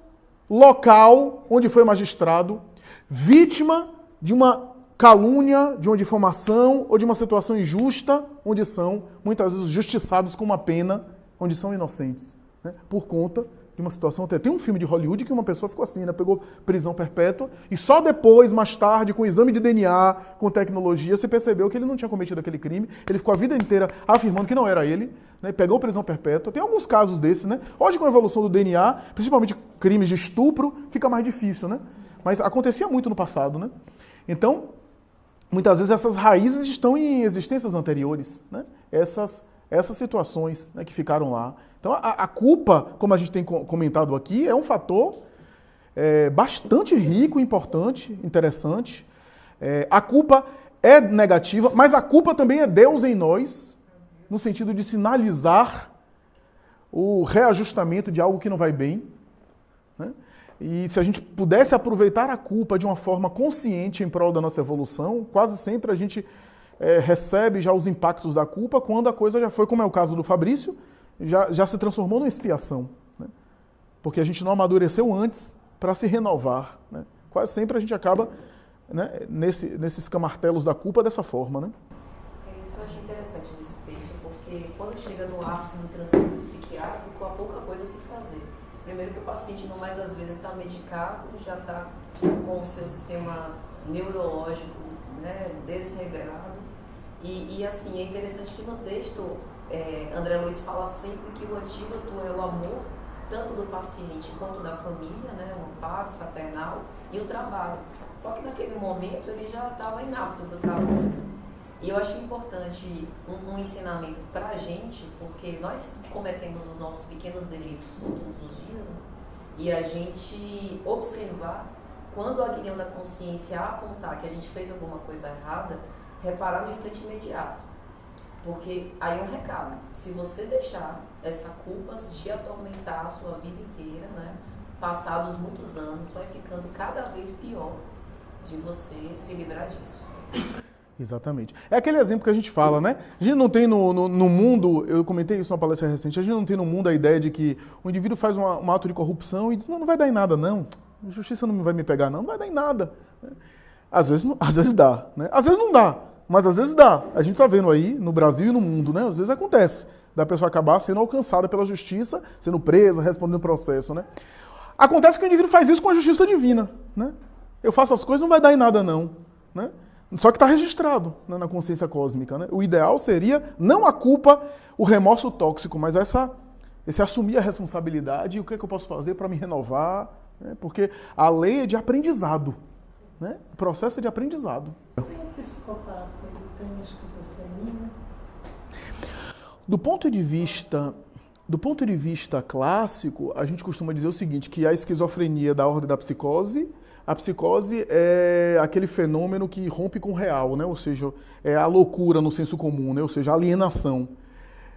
local onde foi magistrado, vítima de uma calúnia, de uma difamação ou de uma situação injusta, onde são muitas vezes justiçados com uma pena, onde são inocentes, né? Por conta de uma situação até. Tem um filme de Hollywood que uma pessoa ficou assim, né? Pegou prisão perpétua e só depois, mais tarde, com exame de DNA, com tecnologia, se percebeu que ele não tinha cometido aquele crime. Ele ficou a vida inteira afirmando que não era ele, né? Pegou prisão perpétua. Tem alguns casos desses, né? Hoje, com a evolução do DNA, principalmente crimes de estupro, fica mais difícil, né? Mas acontecia muito no passado, né? Então, muitas vezes essas raízes estão em existências anteriores, né? Essas situações, né, que ficaram lá. Então, a culpa, como a gente tem comentado aqui, é um fator bastante rico, importante, interessante. A culpa é negativa, mas a culpa também é Deus em nós, no sentido de sinalizar o reajustamento de algo que não vai bem, né? E se a gente pudesse aproveitar a culpa de uma forma consciente em prol da nossa evolução, quase sempre a gente recebe já os impactos da culpa quando a coisa já foi, como é o caso do Fabrício, já se transformou numa expiação, né? Porque a gente não amadureceu antes para se renovar, né? Quase sempre a gente acaba, né, nesses camartelos da culpa dessa forma, né? É isso que eu achei interessante nesse texto, porque quando chega no ápice do transtorno psiquiátrico, há pouca coisa a se fazer. Primeiro que o paciente, não mais das vezes, está medicado, já está com o seu sistema neurológico, né, desregrado. E assim, é interessante que no texto, André Luiz fala sempre que o antídoto é o amor, tanto do paciente quanto da família, né, o amparo fraternal e o trabalho. Só que naquele momento ele já estava inapto para o trabalho. E eu acho importante um ensinamento para a gente, porque nós cometemos os nossos pequenos delitos todos os dias, né? E a gente observar, quando a guião da consciência apontar que a gente fez alguma coisa errada, reparar no instante imediato. Porque aí é um recado, se você deixar essa culpa te atormentar a sua vida inteira, né? Passados muitos anos, vai ficando cada vez pior de você se livrar disso. Exatamente. É aquele exemplo que a gente fala, né? A gente não tem no mundo, eu comentei isso numa palestra recente, a gente não tem no mundo a ideia de que o indivíduo faz um ato de corrupção e diz, não vai dar em nada, não. A justiça não vai me pegar, não vai dar em nada. Às vezes dá, né? Às vezes não dá, mas às vezes dá. A gente está vendo aí, no Brasil e no mundo, né? Às vezes acontece, da pessoa acabar sendo alcançada pela justiça, sendo presa, respondendo processo, né? Acontece que o indivíduo faz isso com a justiça divina, né? Eu faço as coisas, não vai dar em nada, não, né? Só que está registrado, né, na consciência cósmica, né? O ideal seria não a culpa, o remorso tóxico, mas esse assumir a responsabilidade e o que é que eu posso fazer para me renovar, né? Porque a lei é de aprendizado, né? O processo é de aprendizado. O psicopata, ele tem esquizofrenia? Do ponto de vista clássico, a gente costuma dizer o seguinte, que a esquizofrenia é da ordem da psicose. A psicose é aquele fenômeno que rompe com o real, né? Ou seja, é a loucura no senso comum, né? Ou seja, a alienação.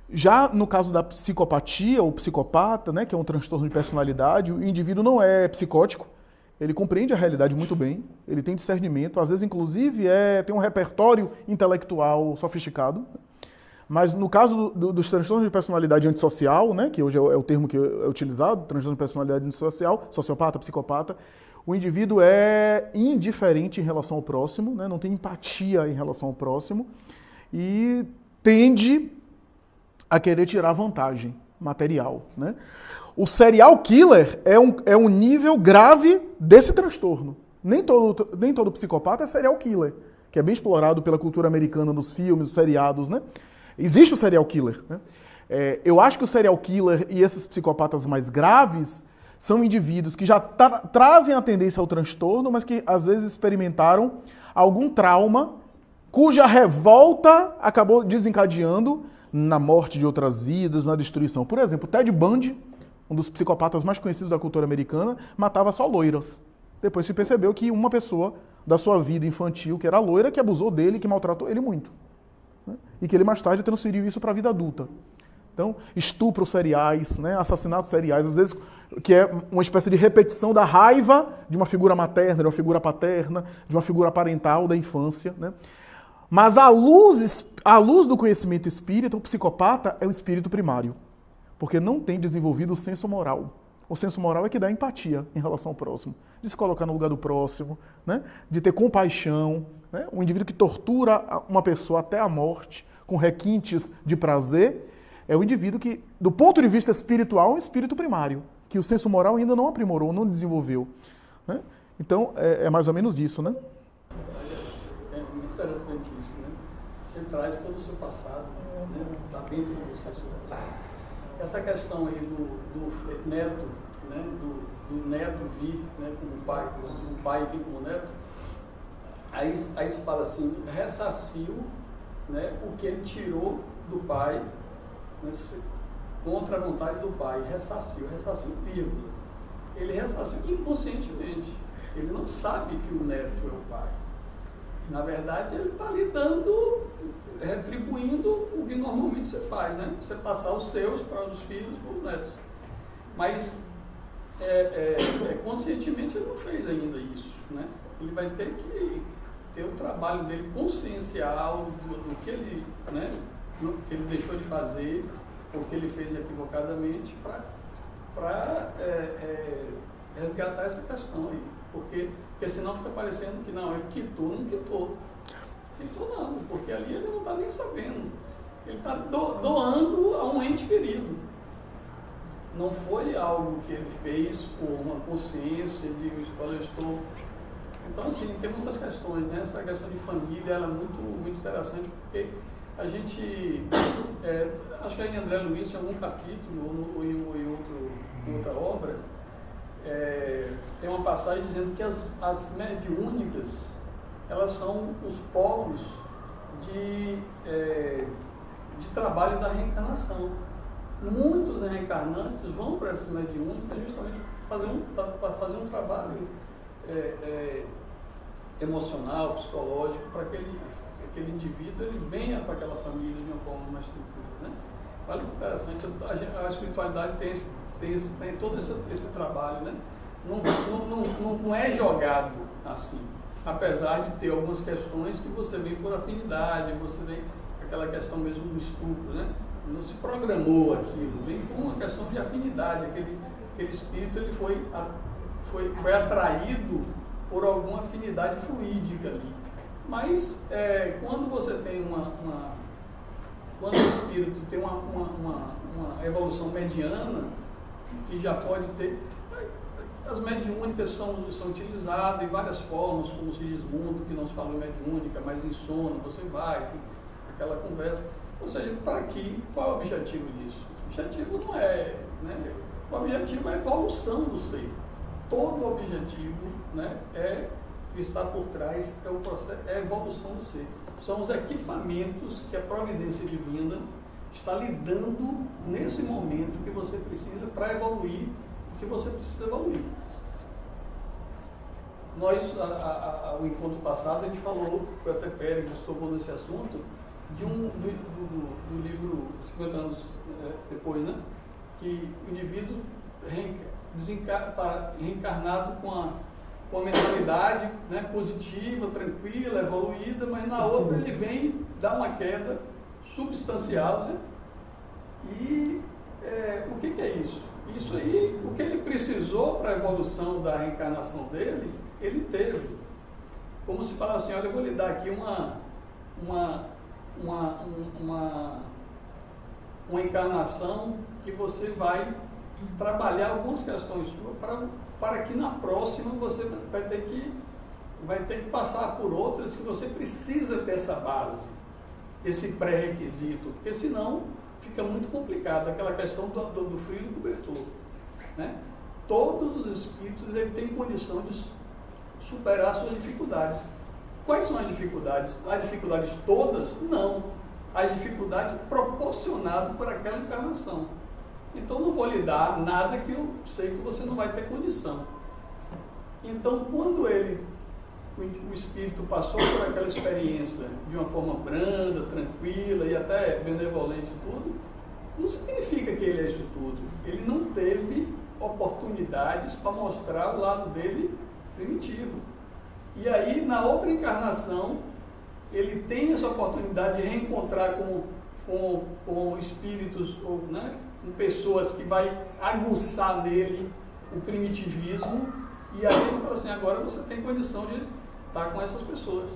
Já no caso da psicopatia, ou psicopata, né, que é um transtorno de personalidade, o indivíduo não é psicótico, ele compreende a realidade muito bem, ele tem discernimento, às vezes, inclusive, tem um repertório intelectual sofisticado. Mas no caso dos transtornos de personalidade antissocial, né, que hoje é o termo que é utilizado, transtorno de personalidade antissocial, sociopata, psicopata, o indivíduo é indiferente em relação ao próximo, né, não tem empatia em relação ao próximo e tende a querer tirar vantagem material, né? O serial killer é um nível grave desse transtorno. Nem todo psicopata é serial killer, que é bem explorado pela cultura americana nos filmes, nos seriados, né? Existe o serial killer, né? Eu acho que o serial killer e esses psicopatas mais graves são indivíduos que já trazem a tendência ao transtorno, mas que às vezes experimentaram algum trauma cuja revolta acabou desencadeando na morte de outras vidas, na destruição. Por exemplo, Ted Bundy, um dos psicopatas mais conhecidos da cultura americana, matava só loiras. Depois se percebeu que uma pessoa da sua vida infantil, que era loira, que abusou dele, que maltratou ele muito. Né? E que ele mais tarde transferiu isso para a vida adulta. Então, estupros seriais, né? Assassinatos seriais, às vezes que é uma espécie de repetição da raiva de uma figura materna, de uma figura paterna, de uma figura parental da infância. Né? Mas à luz do conhecimento espírita, o psicopata é o espírito primário, porque não tem desenvolvido o senso moral. O senso moral é que dá empatia em relação ao próximo, de se colocar no lugar do próximo, né? De ter compaixão. Né? Um indivíduo que tortura uma pessoa até a morte, com requintes de prazer, é um indivíduo que, do ponto de vista espiritual, é um espírito primário, que o senso moral ainda não aprimorou, não desenvolveu. Né? Então, é mais ou menos isso, né? É muito interessante isso, né? Você traz todo o seu passado, né? Está dentro do seu passado. Essa questão aí do neto, né? do neto vir, né? como o pai vir como neto, aí se fala assim, ressarciu, né? o que ele tirou do pai, contra a vontade do pai, ressarciu, vírgula. Ele ressarciu inconscientemente. Ele não sabe que o neto é o pai. Na verdade, ele está lhe dando, retribuindo o que normalmente você faz, né? Você passar os seus para os filhos, para os netos. Mas, conscientemente, ele não fez ainda isso, né? Ele vai ter que ter o trabalho dele consciencial do que ele, né? Que ele deixou de fazer, ou que ele fez equivocadamente, para resgatar essa questão aí. Porque senão fica parecendo que não, ele quitou, não quitou. Quitou nada, porque ali ele não está nem sabendo. Ele está doando a um ente querido. Não foi algo que ele fez por uma consciência de olha, eu estou... Então, assim, tem muitas questões, né? Essa questão de família, ela é muito, muito interessante, porque a gente, acho que em André Luiz, em algum capítulo, ou em outra obra, tem uma passagem dizendo que as mediúnicas, elas são os polos de trabalho da reencarnação. Muitos reencarnantes vão para essas mediúnicas justamente para fazer um trabalho emocional, psicológico, para aquele indivíduo ele venha para aquela família de uma forma mais tranquila, né? Olha que interessante, a espiritualidade tem todo esse trabalho, né? Não é jogado assim, apesar de ter algumas questões que você vem por afinidade, você vem aquela questão mesmo do estupro, né? Não se programou aquilo, vem por uma questão de afinidade, aquele espírito ele foi atraído por alguma afinidade fluídica ali. Mas quando você tem quando o espírito tem uma evolução mediana, que já pode ter, as mediúnicas são utilizadas em várias formas, como o Sigismundo, que não se fala em mediúnica, mas em sono, você vai, tem aquela conversa. Ou seja, para quê? Qual é o objetivo disso? O objetivo não é, né? O objetivo é a evolução do ser. Todo o objetivo, né, que está por trás é o processo, é a evolução do ser. São os equipamentos que a providência divina está lhe dando nesse momento que você precisa para evoluir o que você precisa evoluir. Nós, o encontro passado, a gente falou, foi até Pérez que tocou nesse assunto, do livro 50 anos depois, né? Que o indivíduo está reencarnado com a mentalidade, né, positiva, tranquila, evoluída, mas na outra ele vem dar uma queda substancial, né? E o que é isso? Isso aí, o que ele precisou para a evolução da reencarnação dele, ele teve. Como se fala assim, olha, eu vou lhe dar aqui uma encarnação que você vai trabalhar algumas questões suas para que na próxima você vai ter que passar por outras que você precisa ter essa base. esse pré-requisito, porque senão fica muito complicado, aquela questão do frio e do cobertor, né? Todos os espíritos ele têm condição de superar suas dificuldades. Quais são as dificuldades? As dificuldades todas? Não. As dificuldades proporcionadas por aquela encarnação. Então não vou lhe dar nada que eu sei que você não vai ter condição. Então quando o espírito passou por aquela experiência de uma forma branda, tranquila e até benevolente e tudo, não significa que ele é isso tudo. Ele não teve oportunidades para mostrar o lado dele primitivo. E aí, na outra encarnação, ele tem essa oportunidade de reencontrar com espíritos, ou, né, com pessoas que vai aguçar nele o primitivismo, e aí ele fala assim, agora você tem condição de estar com essas pessoas.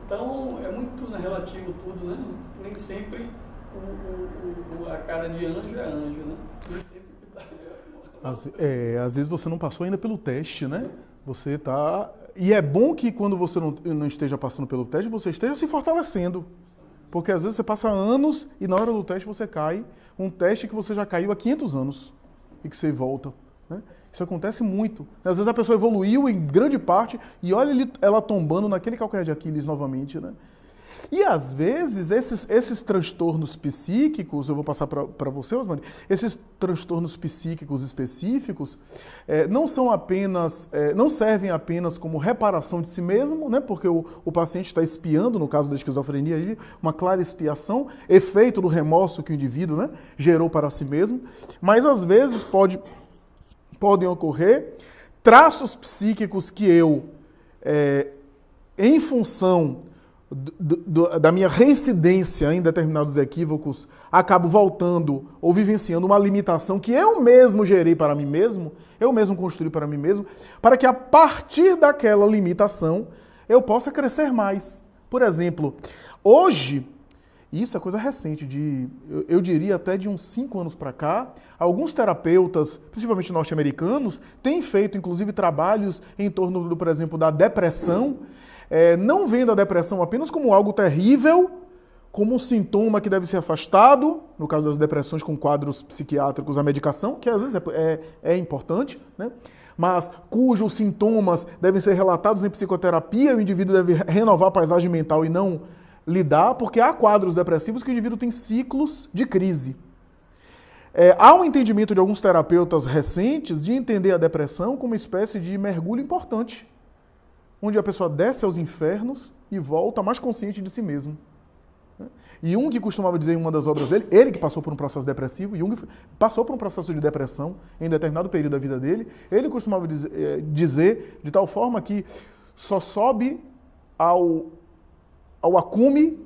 Então, é muito relativo tudo, né? Nem sempre a cara de anjo é anjo, né? Nem sempre que tá... Às vezes você não passou ainda pelo teste, né? Você tá... E é bom que quando você não esteja passando pelo teste, você esteja se fortalecendo. Porque às vezes você passa anos e na hora do teste você cai. Um teste que você já caiu há 500 anos e que você volta, né? Isso acontece muito. Às vezes a pessoa evoluiu em grande parte e olha ela tombando naquele calcanhar de Aquiles novamente, né? E às vezes esses transtornos psíquicos, eu vou passar para você, Osmani, esses transtornos psíquicos específicos não servem apenas como reparação de si mesmo, né? Porque o paciente está expiando, no caso da esquizofrenia, uma clara expiação, efeito do remorso que o indivíduo, né, gerou para si mesmo, mas às vezes podem ocorrer traços psíquicos que eu, em função da minha reincidência em determinados equívocos, acabo voltando ou vivenciando uma limitação que eu mesmo gerei para mim mesmo, eu mesmo construí para mim mesmo, para que a partir daquela limitação eu possa crescer mais. Por exemplo, hoje, isso é coisa recente, eu diria até de uns 5 anos para cá, alguns terapeutas, principalmente norte-americanos, têm feito inclusive trabalhos em torno, por exemplo, da depressão, não vendo a depressão apenas como algo terrível, como um sintoma que deve ser afastado, no caso das depressões com quadros psiquiátricos, a medicação, que às vezes é importante, né? Mas cujos sintomas devem ser relatados em psicoterapia e o indivíduo deve renovar a paisagem mental e não lidar, porque há quadros depressivos que o indivíduo tem ciclos de crise. Há um entendimento de alguns terapeutas recentes de entender a depressão como uma espécie de mergulho importante, onde a pessoa desce aos infernos e volta mais consciente de si mesmo. E Jung costumava dizer em uma das obras dele, ele que passou por um processo depressivo, Jung passou por um processo de depressão em determinado período da vida dele, ele costumava dizer de tal forma que só sobe ao acume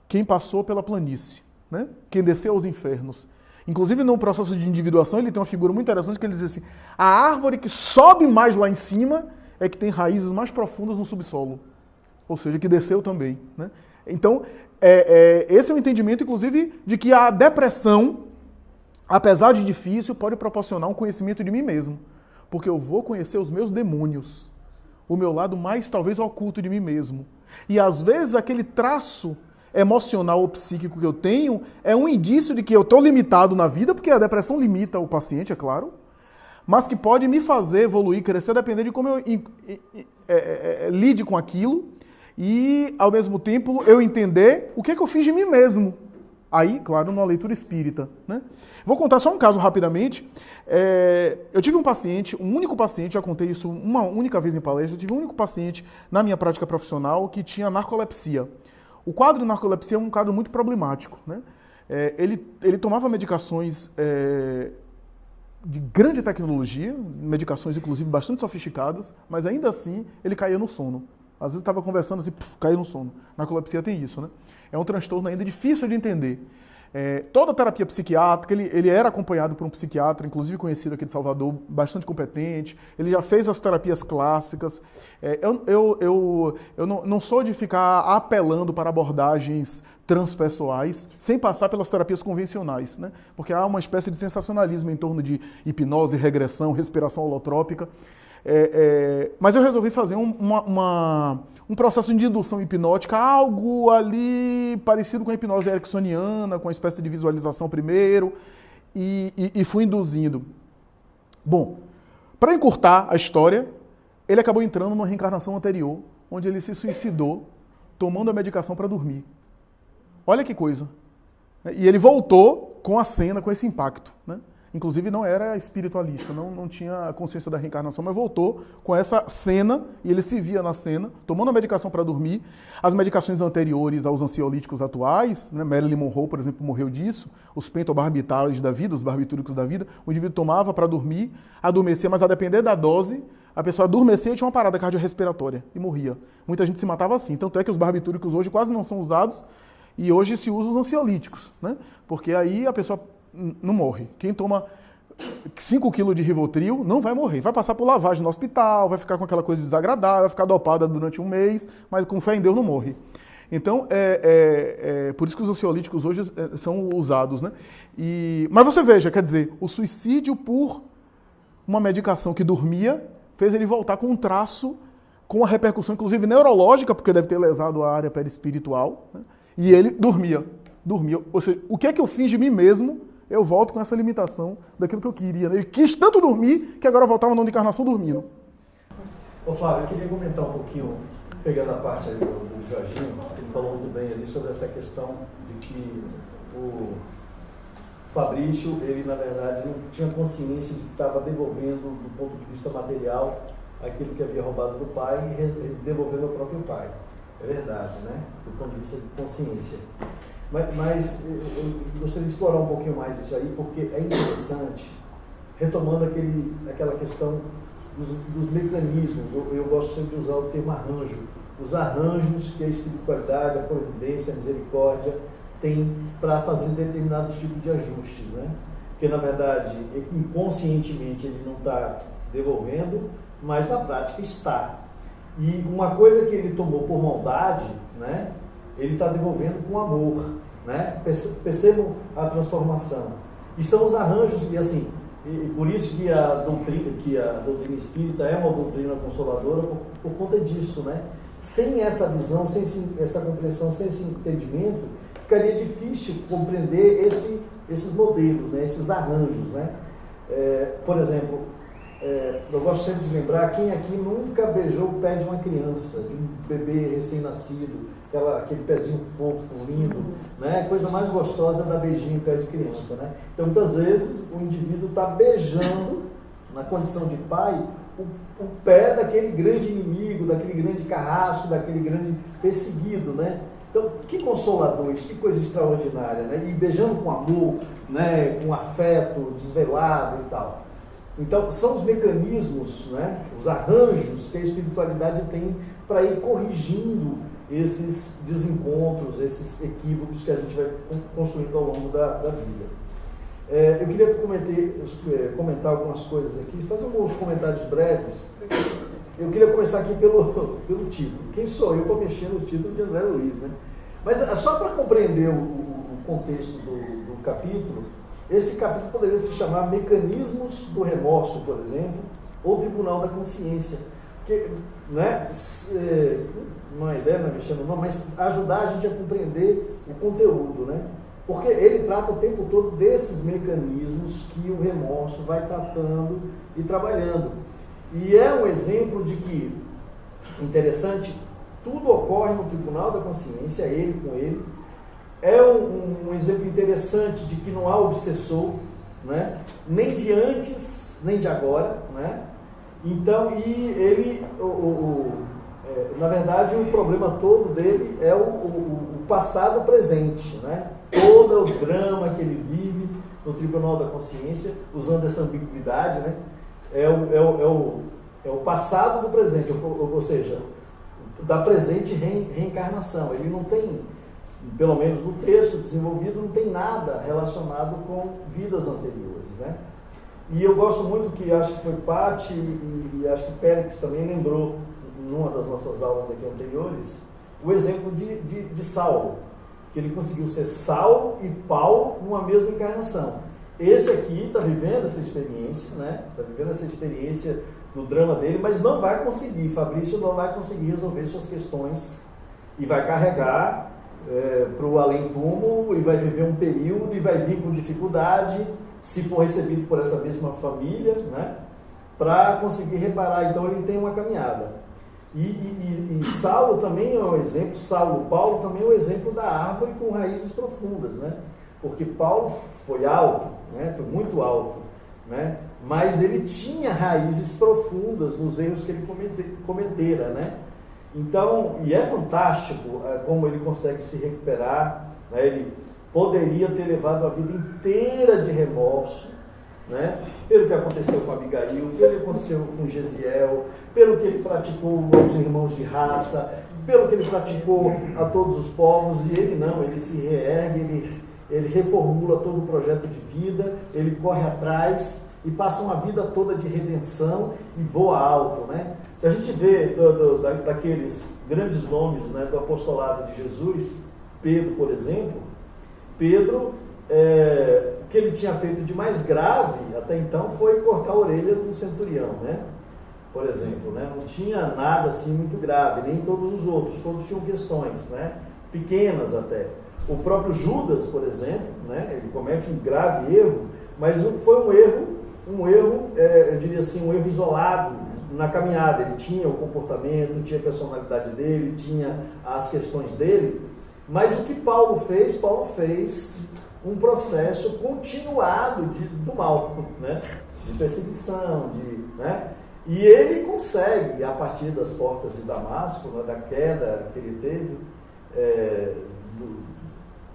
quem passou pela planície, né? Quem desceu aos infernos. Inclusive, no processo de individuação, ele tem uma figura muito interessante que ele diz assim, a árvore que sobe mais lá em cima é que tem raízes mais profundas no subsolo, ou seja, que desceu também, né? Então, esse é o entendimento, inclusive, de que a depressão, apesar de difícil, pode proporcionar um conhecimento de mim mesmo, porque eu vou conhecer os meus demônios, o meu lado mais, talvez, oculto de mim mesmo. E, às vezes, aquele traço emocional ou psíquico que eu tenho é um indício de que eu estou limitado na vida, porque a depressão limita o paciente, é claro, mas que pode me fazer evoluir, crescer, dependendo de como eu lide com aquilo e, ao mesmo tempo, eu entender o que eu fiz de mim mesmo. Aí, claro, numa leitura espírita, né? Vou contar só um caso rapidamente. Eu tive um paciente, um único paciente, já contei isso uma única vez em palestra, eu tive um único paciente na minha prática profissional que tinha narcolepsia. O quadro de narcolepsia é um quadro muito problemático, né? Ele tomava medicações de grande tecnologia, medicações inclusive bastante sofisticadas, mas ainda assim ele caía no sono. Às vezes estava conversando assim, caía no sono. Narcolepsia tem isso, né? É um transtorno ainda difícil de entender. Toda a terapia psiquiátrica, ele era acompanhado por um psiquiatra, inclusive conhecido aqui de Salvador, bastante competente, ele já fez as terapias clássicas. Eu não sou de ficar apelando para abordagens transpessoais, sem passar pelas terapias convencionais, né? Porque há uma espécie de sensacionalismo em torno de hipnose, regressão, respiração holotrópica. Mas eu resolvi fazer um processo de indução hipnótica, algo ali parecido com a hipnose ericksoniana, com uma espécie de visualização primeiro, e fui induzindo. Bom, para encurtar a história, ele acabou entrando numa reencarnação anterior, onde ele se suicidou, tomando a medicação para dormir. Olha que coisa. E ele voltou com a cena, com esse impacto, né? Inclusive não era espiritualista, não tinha consciência da reencarnação, mas voltou com essa cena, e ele se via na cena, tomando a medicação para dormir. As medicações anteriores aos ansiolíticos atuais, né, Marilyn Monroe, por exemplo, morreu disso, os pentobarbitais da vida, os barbitúricos da vida, o indivíduo tomava para dormir, adormecia, mas a depender da dose, a pessoa adormecia e tinha uma parada cardiorrespiratória e morria. Muita gente se matava assim, tanto é que os barbitúricos hoje quase não são usados, e hoje se usam os ansiolíticos, né? Porque aí a pessoa não morre. Quem toma 5 kg de Rivotril não vai morrer. Vai passar por lavagem no hospital, vai ficar com aquela coisa desagradável, vai ficar dopada durante um mês, mas com fé em Deus não morre. Então, por isso que os ansiolíticos hoje são usados, né? Mas você veja, quer dizer, o suicídio por uma medicação que dormia fez ele voltar com um traço, com uma repercussão, inclusive neurológica, porque deve ter lesado a área perispiritual, né? E ele dormia. Ou seja, o que é que eu fiz de mim mesmo, eu volto com essa limitação daquilo que eu queria. Ele quis tanto dormir, que agora voltava na encarnação dormindo. Ô Flávio, eu queria comentar um pouquinho, pegando a parte ali do Jorginho, ele falou muito bem ali sobre essa questão de que o Fabrício, ele na verdade não tinha consciência de que estava devolvendo, do ponto de vista material, aquilo que havia roubado do pai e devolvendo ao próprio pai. É verdade, né? Do ponto de vista de consciência. Mas eu gostaria de explorar um pouquinho mais isso aí, porque é interessante, retomando aquela questão dos mecanismos. Eu gosto sempre de usar o termo arranjo. Os arranjos que a espiritualidade, a providência, a misericórdia tem para fazer determinados tipos de ajustes, né? Porque, na verdade, inconscientemente ele não está devolvendo, mas na prática está. E uma coisa que ele tomou por maldade, né, ele está devolvendo com amor, né? Percebam a transformação. E são os arranjos, e assim, por isso que a doutrina espírita é uma doutrina consoladora por conta disso, né? Sem essa visão, sem essa compreensão, sem esse entendimento, ficaria difícil compreender esses modelos, né? Esses arranjos, né? Por exemplo, eu gosto sempre de lembrar, quem aqui nunca beijou o pé de uma criança, de um bebê recém-nascido, aquele pezinho fofo, lindo, né? A coisa mais gostosa é dar beijinho em pé de criança, né? Então, muitas vezes, o indivíduo está beijando, na condição de pai, o pé daquele grande inimigo, daquele grande carrasco, daquele grande perseguido, né? Então, que consolador isso, que coisa extraordinária, né? E beijando com amor, né? Com afeto, desvelado e tal. Então, são os mecanismos, né? Os arranjos que a espiritualidade tem para ir corrigindo esses desencontros, esses equívocos que a gente vai construindo ao longo da vida. Eu queria comentar algumas coisas aqui, fazer alguns comentários breves. Eu queria começar aqui pelo título. Quem sou eu para mexer no título de André Luiz, né? Mas só para compreender o contexto do capítulo, esse capítulo poderia se chamar Mecanismos do Remorso, por exemplo, ou Tribunal da Consciência. Porque, né, não é ideia, não é mexendo não, mas ajudar a gente a compreender o conteúdo, né? Porque ele trata o tempo todo desses mecanismos que o remorso vai tratando e trabalhando. E é um exemplo de que, interessante, tudo ocorre no Tribunal da Consciência, ele com ele. É um exemplo interessante de que não há obsessor, né? Nem de antes, nem de agora, né? Então, e ele, na verdade, o problema todo dele é o passado presente, né? Todo o drama que ele vive no Tribunal da Consciência, usando essa ambiguidade, né? É o passado do presente, ou seja, da presente reencarnação. Ele não tem, pelo menos no texto desenvolvido, não tem nada relacionado com vidas anteriores, né? E eu gosto muito que, acho que foi Paty e acho que Pérez também lembrou, numa das nossas aulas aqui anteriores, o exemplo de Saulo, que ele conseguiu ser Saulo e Paulo numa mesma encarnação. Esse aqui está vivendo essa experiência, né? Está vivendo essa experiência no drama dele, mas não vai conseguir. Fabrício não vai conseguir resolver suas questões e vai carregar para o além-túmulo e vai viver um período e vai vir com dificuldade, se for recebido por essa mesma família, né, para conseguir reparar. Então ele tem uma caminhada. E Saulo também é um exemplo, Paulo também é um exemplo da árvore com raízes profundas, né? Porque Paulo foi alto, né? Foi muito alto, né? Mas ele tinha raízes profundas nos erros que ele cometera, né? Então, e é fantástico como ele consegue se recuperar, né? Ele poderia ter levado a vida inteira de remorso, né? Pelo que aconteceu com Abigail, pelo que aconteceu com Gesiel, pelo que ele praticou aos irmãos de raça, pelo que ele praticou a todos os povos, e ele não, ele se reergue, ele reformula todo o projeto de vida, ele corre atrás e passa uma vida toda de redenção e voa alto, né? Se a gente vê daqueles grandes nomes, né, do apostolado de Jesus, Pedro, por exemplo, Pedro, o que ele tinha feito de mais grave até então foi cortar a orelha do centurião, né? Por exemplo, né? Não tinha nada assim muito grave, nem todos os outros, todos tinham questões, né? Pequenas até. O próprio Judas, por exemplo, né? Ele comete um grave erro, mas foi um erro, eu diria assim, um erro isolado na caminhada. Ele tinha o comportamento, tinha a personalidade dele, tinha as questões dele, mas o que Paulo fez um processo continuado do mal, né? De perseguição, né? E ele consegue, a partir das portas de Damasco, né, da queda que ele teve,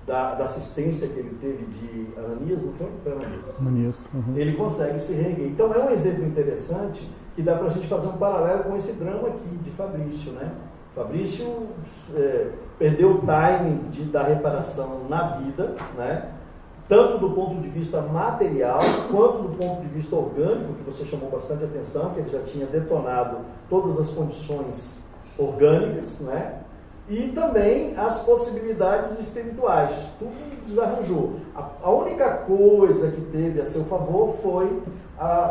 da assistência que ele teve de Ananias, não foi? Foi Ananias. Ananias. Uhum. Ele consegue se reerguer. Então é um exemplo interessante que dá para a gente fazer um paralelo com esse drama aqui de Fabrício, né? Fabrício perdeu o time da reparação na vida, né? Tanto do ponto de vista material, quanto do ponto de vista orgânico, que você chamou bastante atenção, que ele já tinha detonado todas as condições orgânicas, né? E também as possibilidades espirituais. Tudo desarranjou. A única coisa que teve a seu favor foi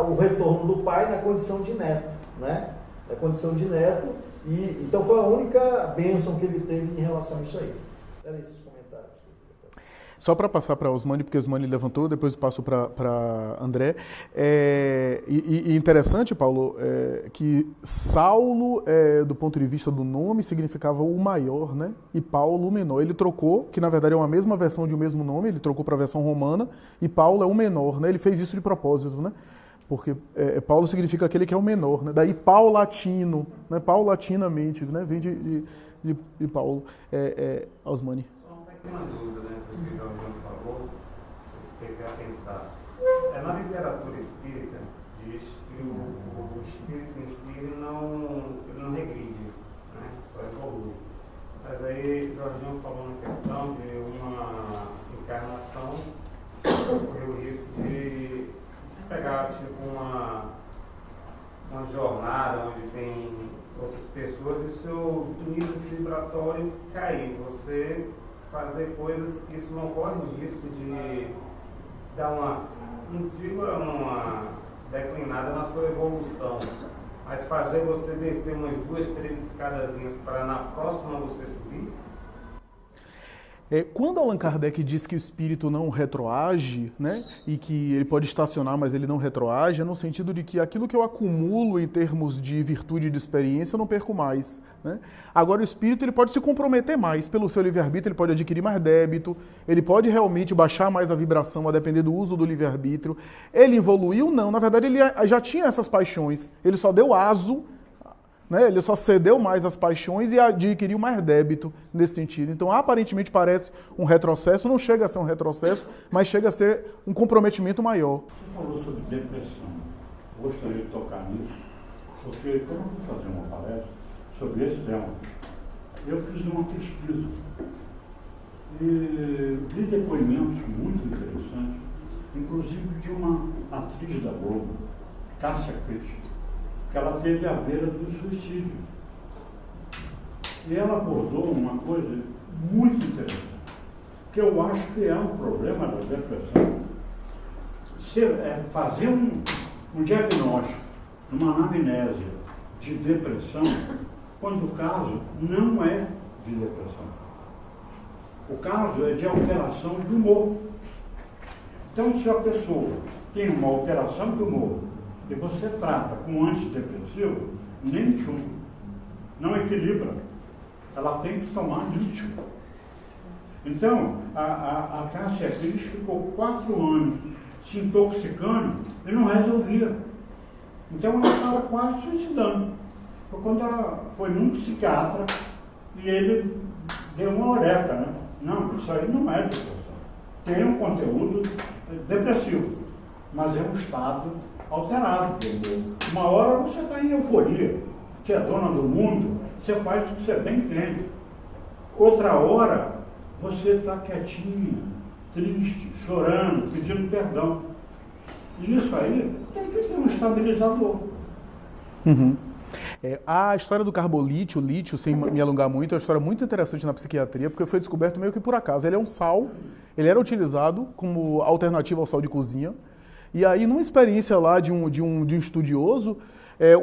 o retorno do pai na condição de neto, né? Na condição de neto. E então foi a única bênção que ele teve em relação a isso aí. Era esses comentários. Só para passar para Osmani, porque Osmani levantou, depois passo para André. E interessante, Paulo, que Saulo, do ponto de vista do nome, significava o maior, né? E Paulo o menor. Ele trocou, que na verdade é uma mesma versão de um mesmo nome, ele trocou para a versão romana, e Paulo é o menor, né? Ele fez isso de propósito, né? Porque Paulo significa aquele que é o menor, né? Daí paulatino, né? Paulatinamente, né? Vem de Paulo. Osmani. Uma dúvida, né, que o Jorge falou, tem que pensar. Na literatura espírita, diz que o espírito em si ele não regride, né, só evolui. Mas aí o Jorginho falou na questão de uma encarnação correr o risco de pegar tipo uma jornada onde tem outras pessoas e o seu nível vibratório cair. Você fazer coisas que isso não corre o risco de dar uma declinada na sua evolução, mas fazer você descer umas 2, 3 escadazinhas para na próxima você subir? Quando Allan Kardec diz que o espírito não retroage, né, e que ele pode estacionar, mas ele não retroage, é no sentido de que aquilo que eu acumulo em termos de virtude e de experiência, eu não perco mais, né? Agora, o espírito ele pode se comprometer mais pelo seu livre-arbítrio, ele pode adquirir mais débito, ele pode realmente baixar mais a vibração a depender do uso do livre-arbítrio. Ele evoluiu? Não. Na verdade, ele já tinha essas paixões, ele só deu aso, né? Ele só cedeu mais às paixões e adquiriu mais débito nesse sentido. Então, aparentemente parece um retrocesso, não chega a ser um retrocesso, mas chega a ser um comprometimento maior. Você falou sobre depressão. Gostaria de tocar nisso, porque quando eu fui fazer uma palestra sobre esse tema, eu fiz uma pesquisa e vi depoimentos muito interessantes, inclusive de uma atriz da Globo, Cássia Cristo, que ela teve à beira do suicídio. E ela abordou uma coisa muito interessante, que eu acho que é um problema da depressão. Fazer um diagnóstico, numa anamnese de depressão, quando o caso não é de depressão. O caso é de alteração de humor. Então, se a pessoa tem uma alteração de humor e você trata com antidepressivo, nem lítio, não equilibra. Ela tem que tomar lítio. Então, a Cássia Cris ficou 4 anos se intoxicando e não resolvia. Então, ela estava quase suicidando. Foi quando ela foi num psiquiatra e ele deu uma eureka, né? Não, isso aí não é depressão. Tem um conteúdo depressivo, mas é um estado alterado. Uma hora você está em euforia, você é dona do mundo, você faz o que você bem entende. Outra hora, você está quietinha, triste, chorando, pedindo perdão. E isso aí tem que ter um estabilizador. Uhum. A história do carbolítio, o lítio, sem me alongar muito, é uma história muito interessante na psiquiatria, porque foi descoberto meio que por acaso. Ele é um sal, ele era utilizado como alternativa ao sal de cozinha, e aí numa experiência lá de um estudioso,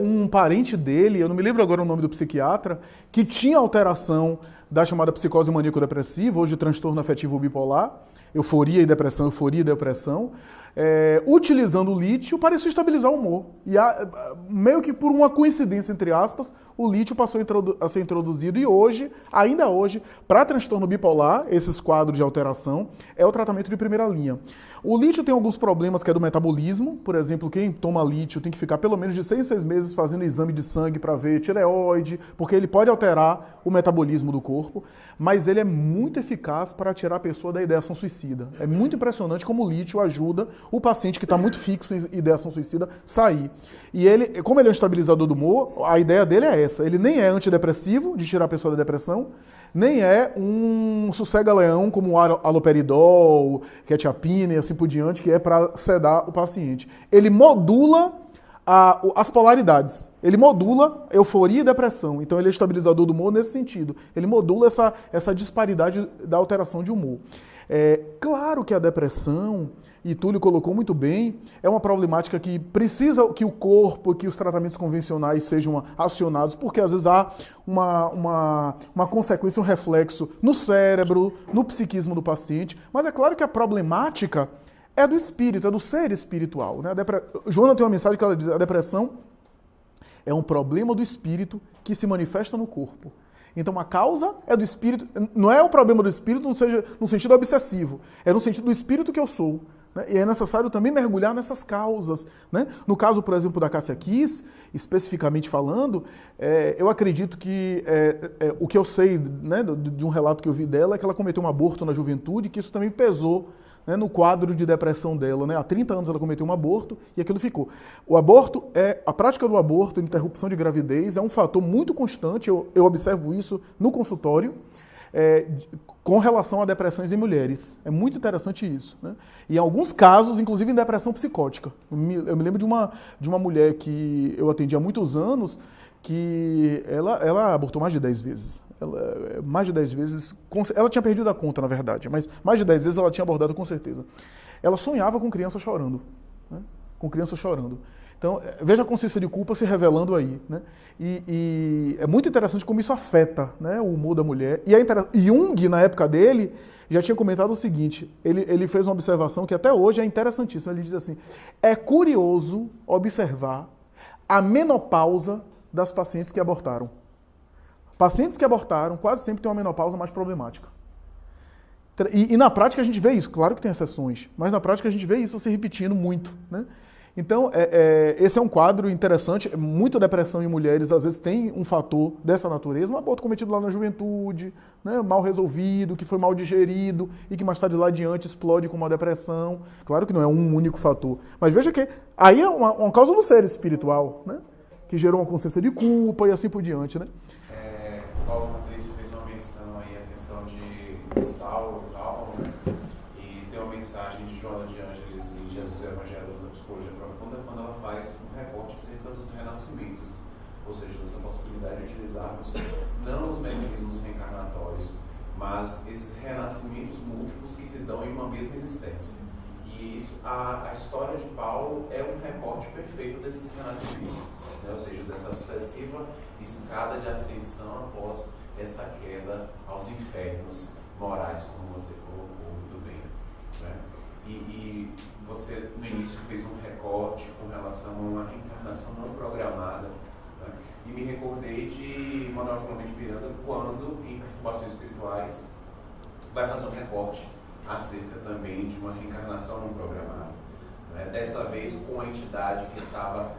um parente dele, eu não me lembro agora o nome do psiquiatra, que tinha alteração da chamada psicose maníaco-depressiva, hoje transtorno afetivo bipolar, euforia e depressão, utilizando o lítio, parecia estabilizar o humor. E meio que por uma coincidência, entre aspas, o lítio passou a ser introduzido e hoje, ainda hoje, para transtorno bipolar, esses quadros de alteração, é o tratamento de primeira linha. O lítio tem alguns problemas que é do metabolismo, por exemplo, quem toma lítio tem que ficar pelo menos de 6 em 6 meses fazendo exame de sangue para ver tireoide, porque ele pode alterar o metabolismo do corpo, mas ele é muito eficaz para tirar a pessoa da ideação suicida. É muito impressionante como o lítio ajuda o paciente que está muito fixo em ideação suicida sair. E ele, como ele é um estabilizador do humor, a ideia dele é essa. Ele nem é antidepressivo, de tirar a pessoa da depressão, nem é um sossega-leão como o haloperidol, quetiapina e assim por diante, que é para sedar o paciente. Ele modula as polaridades. Ele modula euforia e depressão. Então ele é estabilizador do humor nesse sentido. Ele modula essa disparidade da alteração de humor. Claro que a depressão, e Túlio colocou muito bem, é uma problemática que precisa que o corpo, que os tratamentos convencionais sejam acionados, porque às vezes há uma consequência, um reflexo no cérebro, no psiquismo do paciente, mas é claro que a problemática é do espírito, é do ser espiritual. Né? Joana tem uma mensagem que ela diz, a depressão é um problema do espírito que se manifesta no corpo. Então a causa é do espírito, não é o problema do espírito no sentido obsessivo, é no sentido do espírito que eu sou. Né? E é necessário também mergulhar nessas causas. Né? No caso, por exemplo, da Cássia Kiss, especificamente falando, eu acredito que o que eu sei, né, de um relato que eu vi dela é que ela cometeu um aborto na juventude, que isso também pesou, né, no quadro de depressão dela. Né? Há 30 anos ela cometeu um aborto e aquilo ficou. O aborto, a prática do aborto, interrupção de gravidez, é um fator muito constante, eu observo isso no consultório, com relação a depressões em mulheres. É muito interessante isso. Né? E em alguns casos, inclusive em depressão psicótica. Eu me lembro de uma mulher que eu atendi há muitos anos, que ela abortou mais de 10 vezes. Mais de 10 vezes, ela tinha perdido a conta, na verdade, mas mais de 10 vezes ela tinha abordado com certeza. Ela sonhava com criança chorando. Né? Com criança chorando. Então, veja a consciência de culpa se revelando aí. Né? E é muito interessante como isso afeta, né, o humor da mulher. E Jung, na época dele, já tinha comentado o seguinte, ele fez uma observação que até hoje é interessantíssima. Ele diz assim, é curioso observar a menopausa das pacientes que abortaram. Pacientes que abortaram quase sempre têm uma menopausa mais problemática. E na prática a gente vê isso, claro que tem exceções, mas na prática a gente vê isso se repetindo muito. Né? Então, esse é um quadro interessante. Muita depressão em mulheres, às vezes, tem um fator dessa natureza. Um aborto cometido lá na juventude, né, mal resolvido, que foi mal digerido e que mais tarde lá adiante explode com uma depressão. Claro que não é um único fator. Mas veja que aí é uma causa do ser espiritual, né, que gerou uma consciência de culpa e assim por diante. Né? O Paulo Patrício fez uma menção aí à questão de Saulo e tal, né? E tem uma mensagem de Joana de Ângeles em Jesus Evangelhos da Psicologia Profunda, quando ela faz um recorte acerca dos renascimentos, ou seja, dessa possibilidade de utilizarmos não os mecanismos reencarnatórios, mas esses renascimentos múltiplos que se dão em uma mesma existência. E que a história de Paulo é um recorte perfeito desse renascimento, né? Ou seja, dessa sucessiva escada de ascensão após essa queda aos infernos morais, como você colocou muito bem, né? E você no início fez um recorte com relação a uma reencarnação não programada, né? E me recordei de Manuel Filomeno de Miranda quando, em Perturbações Espirituais, vai fazer um recorte acerca também de uma reencarnação não programada, né? Dessa vez com a entidade que estava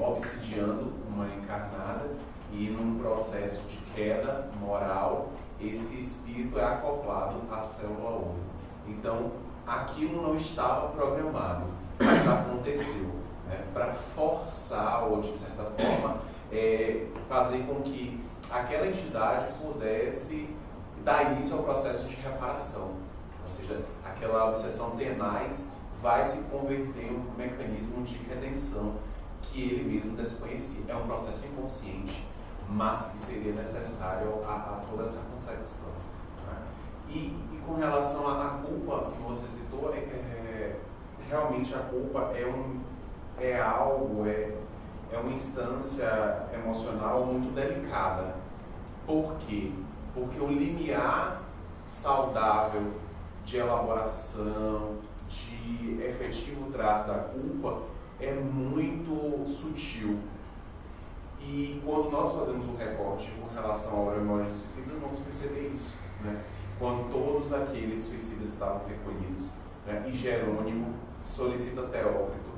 obsidiando uma encarnada, e num processo de queda moral, esse espírito é acoplado à célula ovo. Então, aquilo não estava programado, mas aconteceu, né? Para forçar, ou de certa forma, fazer com que aquela entidade pudesse dar início ao processo de reparação. Ou seja, aquela obsessão tenaz vai se converter em um mecanismo de redenção que ele mesmo desconhecia. É um processo inconsciente, mas que seria necessário a toda essa concepção, né? E com relação à culpa que você citou, realmente a culpa é algo, é uma instância emocional muito delicada. Por quê? Porque o limiar saudável de elaboração, de efetivo trato da culpa é muito sutil. E quando nós fazemos um recorte com relação à obra Memória de Suicídio, vamos perceber isso, né? Quando todos aqueles suicidas estavam recolhidos, né? E Jerônimo solicita a Teócrito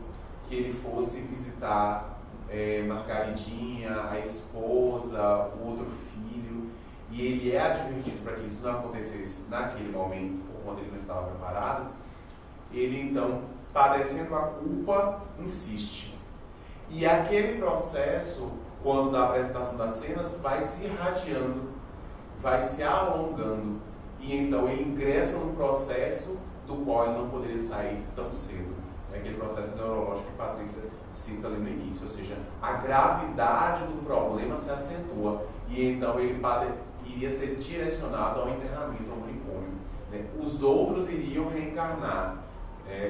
que ele fosse visitar Margaridinha, a esposa, o outro filho, e ele é advertido para que isso não acontecesse naquele momento, quando ele não estava preparado. Ele então, padecendo a culpa, insiste. E aquele processo, quando da apresentação das cenas, vai se irradiando, vai se alongando, e então ele ingressa num processo do qual ele não poderia sair tão cedo. É aquele processo neurológico que a Patrícia cita ali no início, ou seja, a gravidade do problema se acentua, e então ele iria ser direcionado ao enterramento, ao manicômio, né? Os outros iriam reencarnar.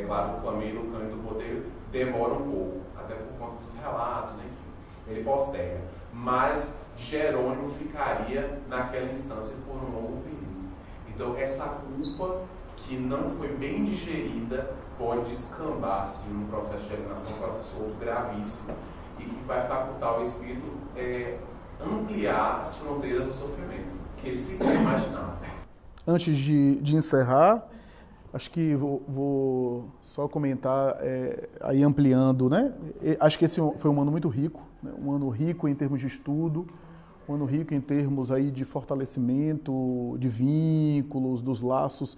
Claro, o Flamínio, o Cândido Botelho demora um pouco, até por conta dos relatos, enfim, ele posterga. Mas Jerônimo ficaria naquela instância por um longo período. Então, essa culpa que não foi bem digerida pode descambar, sim, num processo de alienação, um processo outro gravíssimo, e que vai facultar o espírito ampliar as fronteiras do sofrimento, que ele sequer imaginava. Antes de encerrar, acho que vou só comentar, aí ampliando, né? Acho que esse foi um ano muito rico, né? Um ano rico em termos de estudo, um ano rico em termos aí de fortalecimento, de vínculos, dos laços.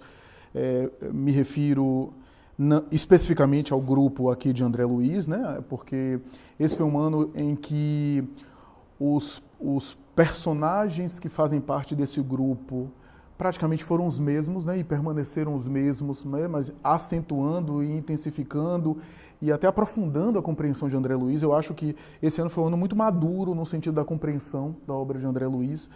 Me refiro especificamente ao grupo aqui de André Luiz, né? Porque esse foi um ano em que os personagens que fazem parte desse grupo praticamente foram os mesmos, né, e permaneceram os mesmos, né, mas acentuando e intensificando e até aprofundando a compreensão de André Luiz. Eu acho que esse ano foi um ano muito maduro no sentido da compreensão da obra de André Luiz.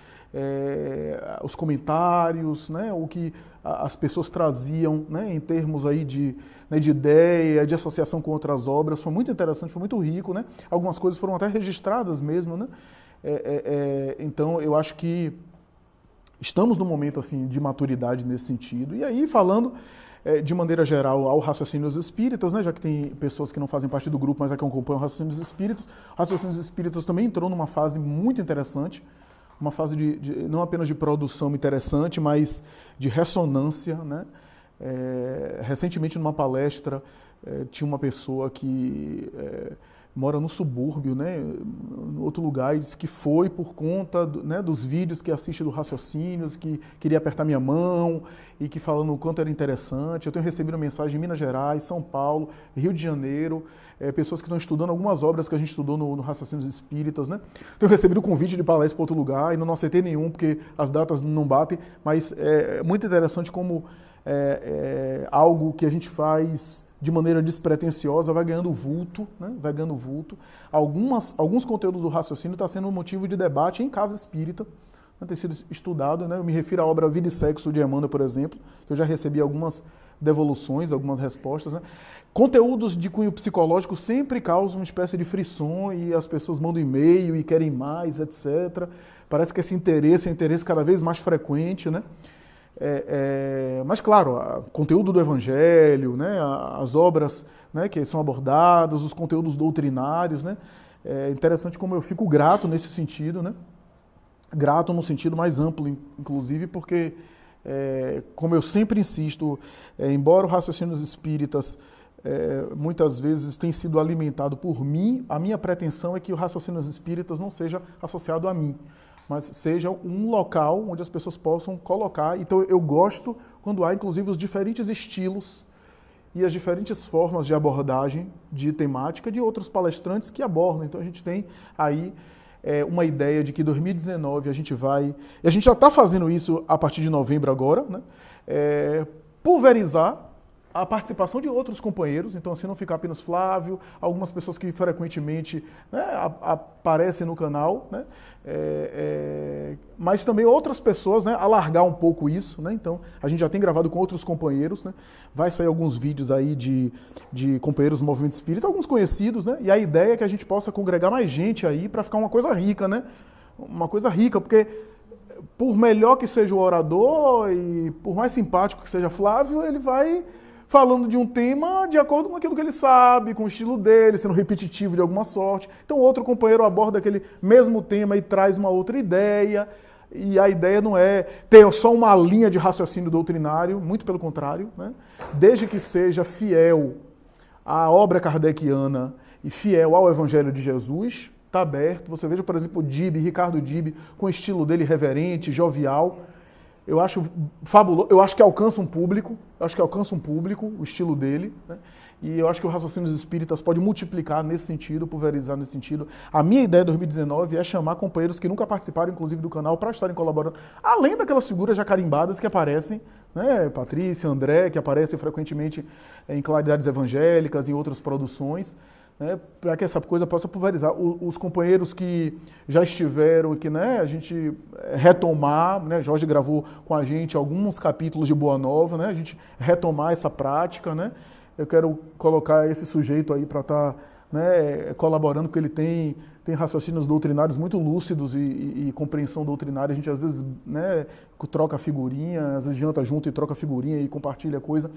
Os comentários, né, o que as pessoas traziam, né, em termos aí de ideia, de associação com outras obras, foi muito interessante, foi muito rico, né? Algumas coisas foram até registradas mesmo, né? Então, eu acho que estamos num momento assim, de maturidade nesse sentido. E aí, falando de maneira geral ao Raciocínios Espíritas, né, já que tem pessoas que não fazem parte do grupo, mas que acompanham o Raciocínios Espíritas, o Raciocínios Espíritas também entrou numa fase muito interessante, uma fase não apenas de produção interessante, mas de ressonância, né? Recentemente, numa palestra, tinha uma pessoa que mora no subúrbio, né, em outro lugar, e disse que foi por conta né, dos vídeos que assiste do Raciocínios, que queria apertar minha mão e que falando o quanto era interessante. Eu tenho recebido mensagem em Minas Gerais, São Paulo, Rio de Janeiro, pessoas que estão estudando algumas obras que a gente estudou no Raciocínios Espíritas, né. Tenho recebido convite de palestra para outro lugar, ainda não aceitei nenhum porque as datas não batem, mas é muito interessante como algo que a gente faz de maneira despretensiosa, vai ganhando vulto, né? Vai ganhando vulto. Alguns conteúdos do raciocínio estão sendo motivo de debate em casa espírita, né, tem sido estudado, né? Eu me refiro à obra Vida e Sexo de Emmanuel, por exemplo, que eu já recebi algumas devoluções, algumas respostas, né? Conteúdos de cunho psicológico sempre causam uma espécie de frisson e as pessoas mandam e-mail e querem mais, etc. Parece que esse interesse é um interesse cada vez mais frequente, né? Mas, claro, o conteúdo do Evangelho, né? As obras, né, que são abordadas, os conteúdos doutrinários, né? É interessante como eu fico grato nesse sentido, né? Grato no sentido mais amplo, inclusive, porque, como eu sempre insisto, embora o raciocínio dos espíritas muitas vezes tenha sido alimentado por mim, a minha pretensão é que o raciocínio dos espíritas não seja associado a mim, mas seja um local onde as pessoas possam colocar. Então eu gosto quando há, inclusive, os diferentes estilos e as diferentes formas de abordagem de temática de outros palestrantes que abordam. Então a gente tem aí uma ideia de que 2019 a gente vai... E a gente já está fazendo isso a partir de novembro agora, né? Pulverizar a participação de outros companheiros, então assim não ficar apenas Flávio, algumas pessoas que frequentemente, né, aparecem no canal, né, mas também outras pessoas, né, alargar um pouco isso, né, então a gente já tem gravado com outros companheiros, né, vai sair alguns vídeos aí de companheiros do Movimento Espírita, alguns conhecidos, né, e a ideia é que a gente possa congregar mais gente aí para ficar uma coisa rica, né, uma coisa rica, porque por melhor que seja o orador e por mais simpático que seja Flávio, ele vai falando de um tema de acordo com aquilo que ele sabe, com o estilo dele, sendo repetitivo de alguma sorte. Então outro companheiro aborda aquele mesmo tema e traz uma outra ideia, e a ideia não é ter só uma linha de raciocínio doutrinário, muito pelo contrário, né? Desde que seja fiel à obra kardeciana e fiel ao Evangelho de Jesus, está aberto. Você veja, por exemplo, o Dib, Ricardo Dib, com o estilo dele reverente, jovial. Eu acho fabuloso, eu acho que alcança um público, o estilo dele, né? E eu acho que o raciocínio dos espíritas pode multiplicar nesse sentido, pulverizar nesse sentido. A minha ideia em 2019 é chamar companheiros que nunca participaram, inclusive, do canal, para estarem colaborando, além daquelas figuras já carimbadas que aparecem, né? Patrícia, André, que aparecem frequentemente em Claridades Evangélicas, em outras produções, né, para que essa coisa possa pulverizar. Os companheiros que já estiveram e que, né, a gente retomar, né, Jorge gravou com a gente alguns capítulos de Boa Nova, né, a gente retomar essa prática, né, eu quero colocar esse sujeito aí para estar, né, colaborando, porque ele tem raciocínios doutrinários muito lúcidos e compreensão doutrinária. A gente às vezes, né, troca figurinha, às vezes janta junto e troca figurinha e compartilha coisa.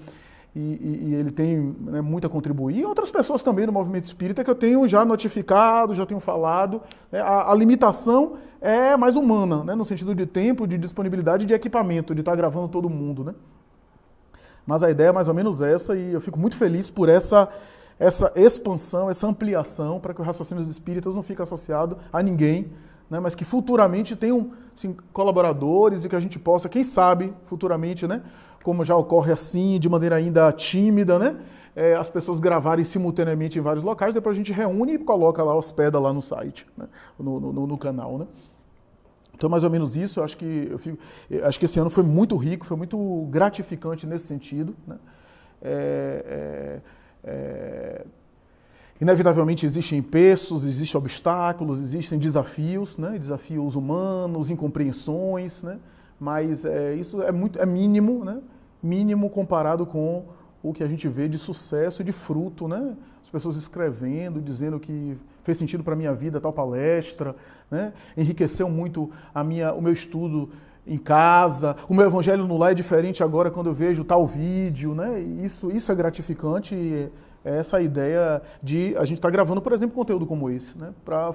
E ele tem, né, muito a contribuir. E outras pessoas também no Movimento Espírita que eu tenho já notificado, já tenho falado. Né, a limitação é mais humana, né, no sentido de tempo, de disponibilidade, de equipamento, de estar gravando todo mundo, né? Mas a ideia é mais ou menos essa, e eu fico muito feliz por essa expansão, essa ampliação, para que o raciocínio dos espíritas não fique associado a ninguém, né, mas que futuramente tenham, assim, colaboradores e que a gente possa, quem sabe, futuramente, né, como já ocorre assim, de maneira ainda tímida, né, as pessoas gravarem simultaneamente em vários locais, depois a gente reúne e coloca lá, hospeda lá no site, né, no canal, né. Então, mais ou menos isso. Eu acho que esse ano foi muito rico, foi muito gratificante nesse sentido, né. Inevitavelmente existem empeços, existem obstáculos, existem desafios, né? Desafios humanos, incompreensões, né? Mas isso é mínimo, né? Mínimo comparado com o que a gente vê de sucesso e de fruto, né? As pessoas escrevendo, dizendo que fez sentido para a minha vida tal palestra, né? Enriqueceu muito o meu estudo em casa, o meu evangelho no lar é diferente agora quando eu vejo tal vídeo, né? Isso é gratificante, e é essa a ideia de a gente estar gravando, por exemplo, conteúdo como esse, né? Para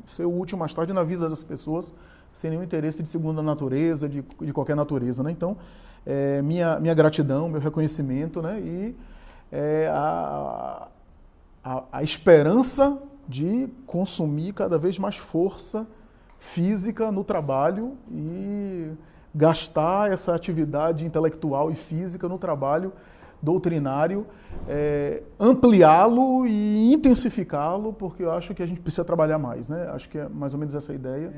ser útil mais tarde na vida das pessoas, sem nenhum interesse de segunda natureza, de qualquer natureza, né? Então, minha gratidão, meu reconhecimento, né? E a esperança de consumir cada vez mais força física no trabalho e gastar essa atividade intelectual e física no trabalho doutrinário, ampliá-lo e intensificá-lo, porque eu acho que a gente precisa trabalhar mais, né? Acho que é mais ou menos essa a ideia.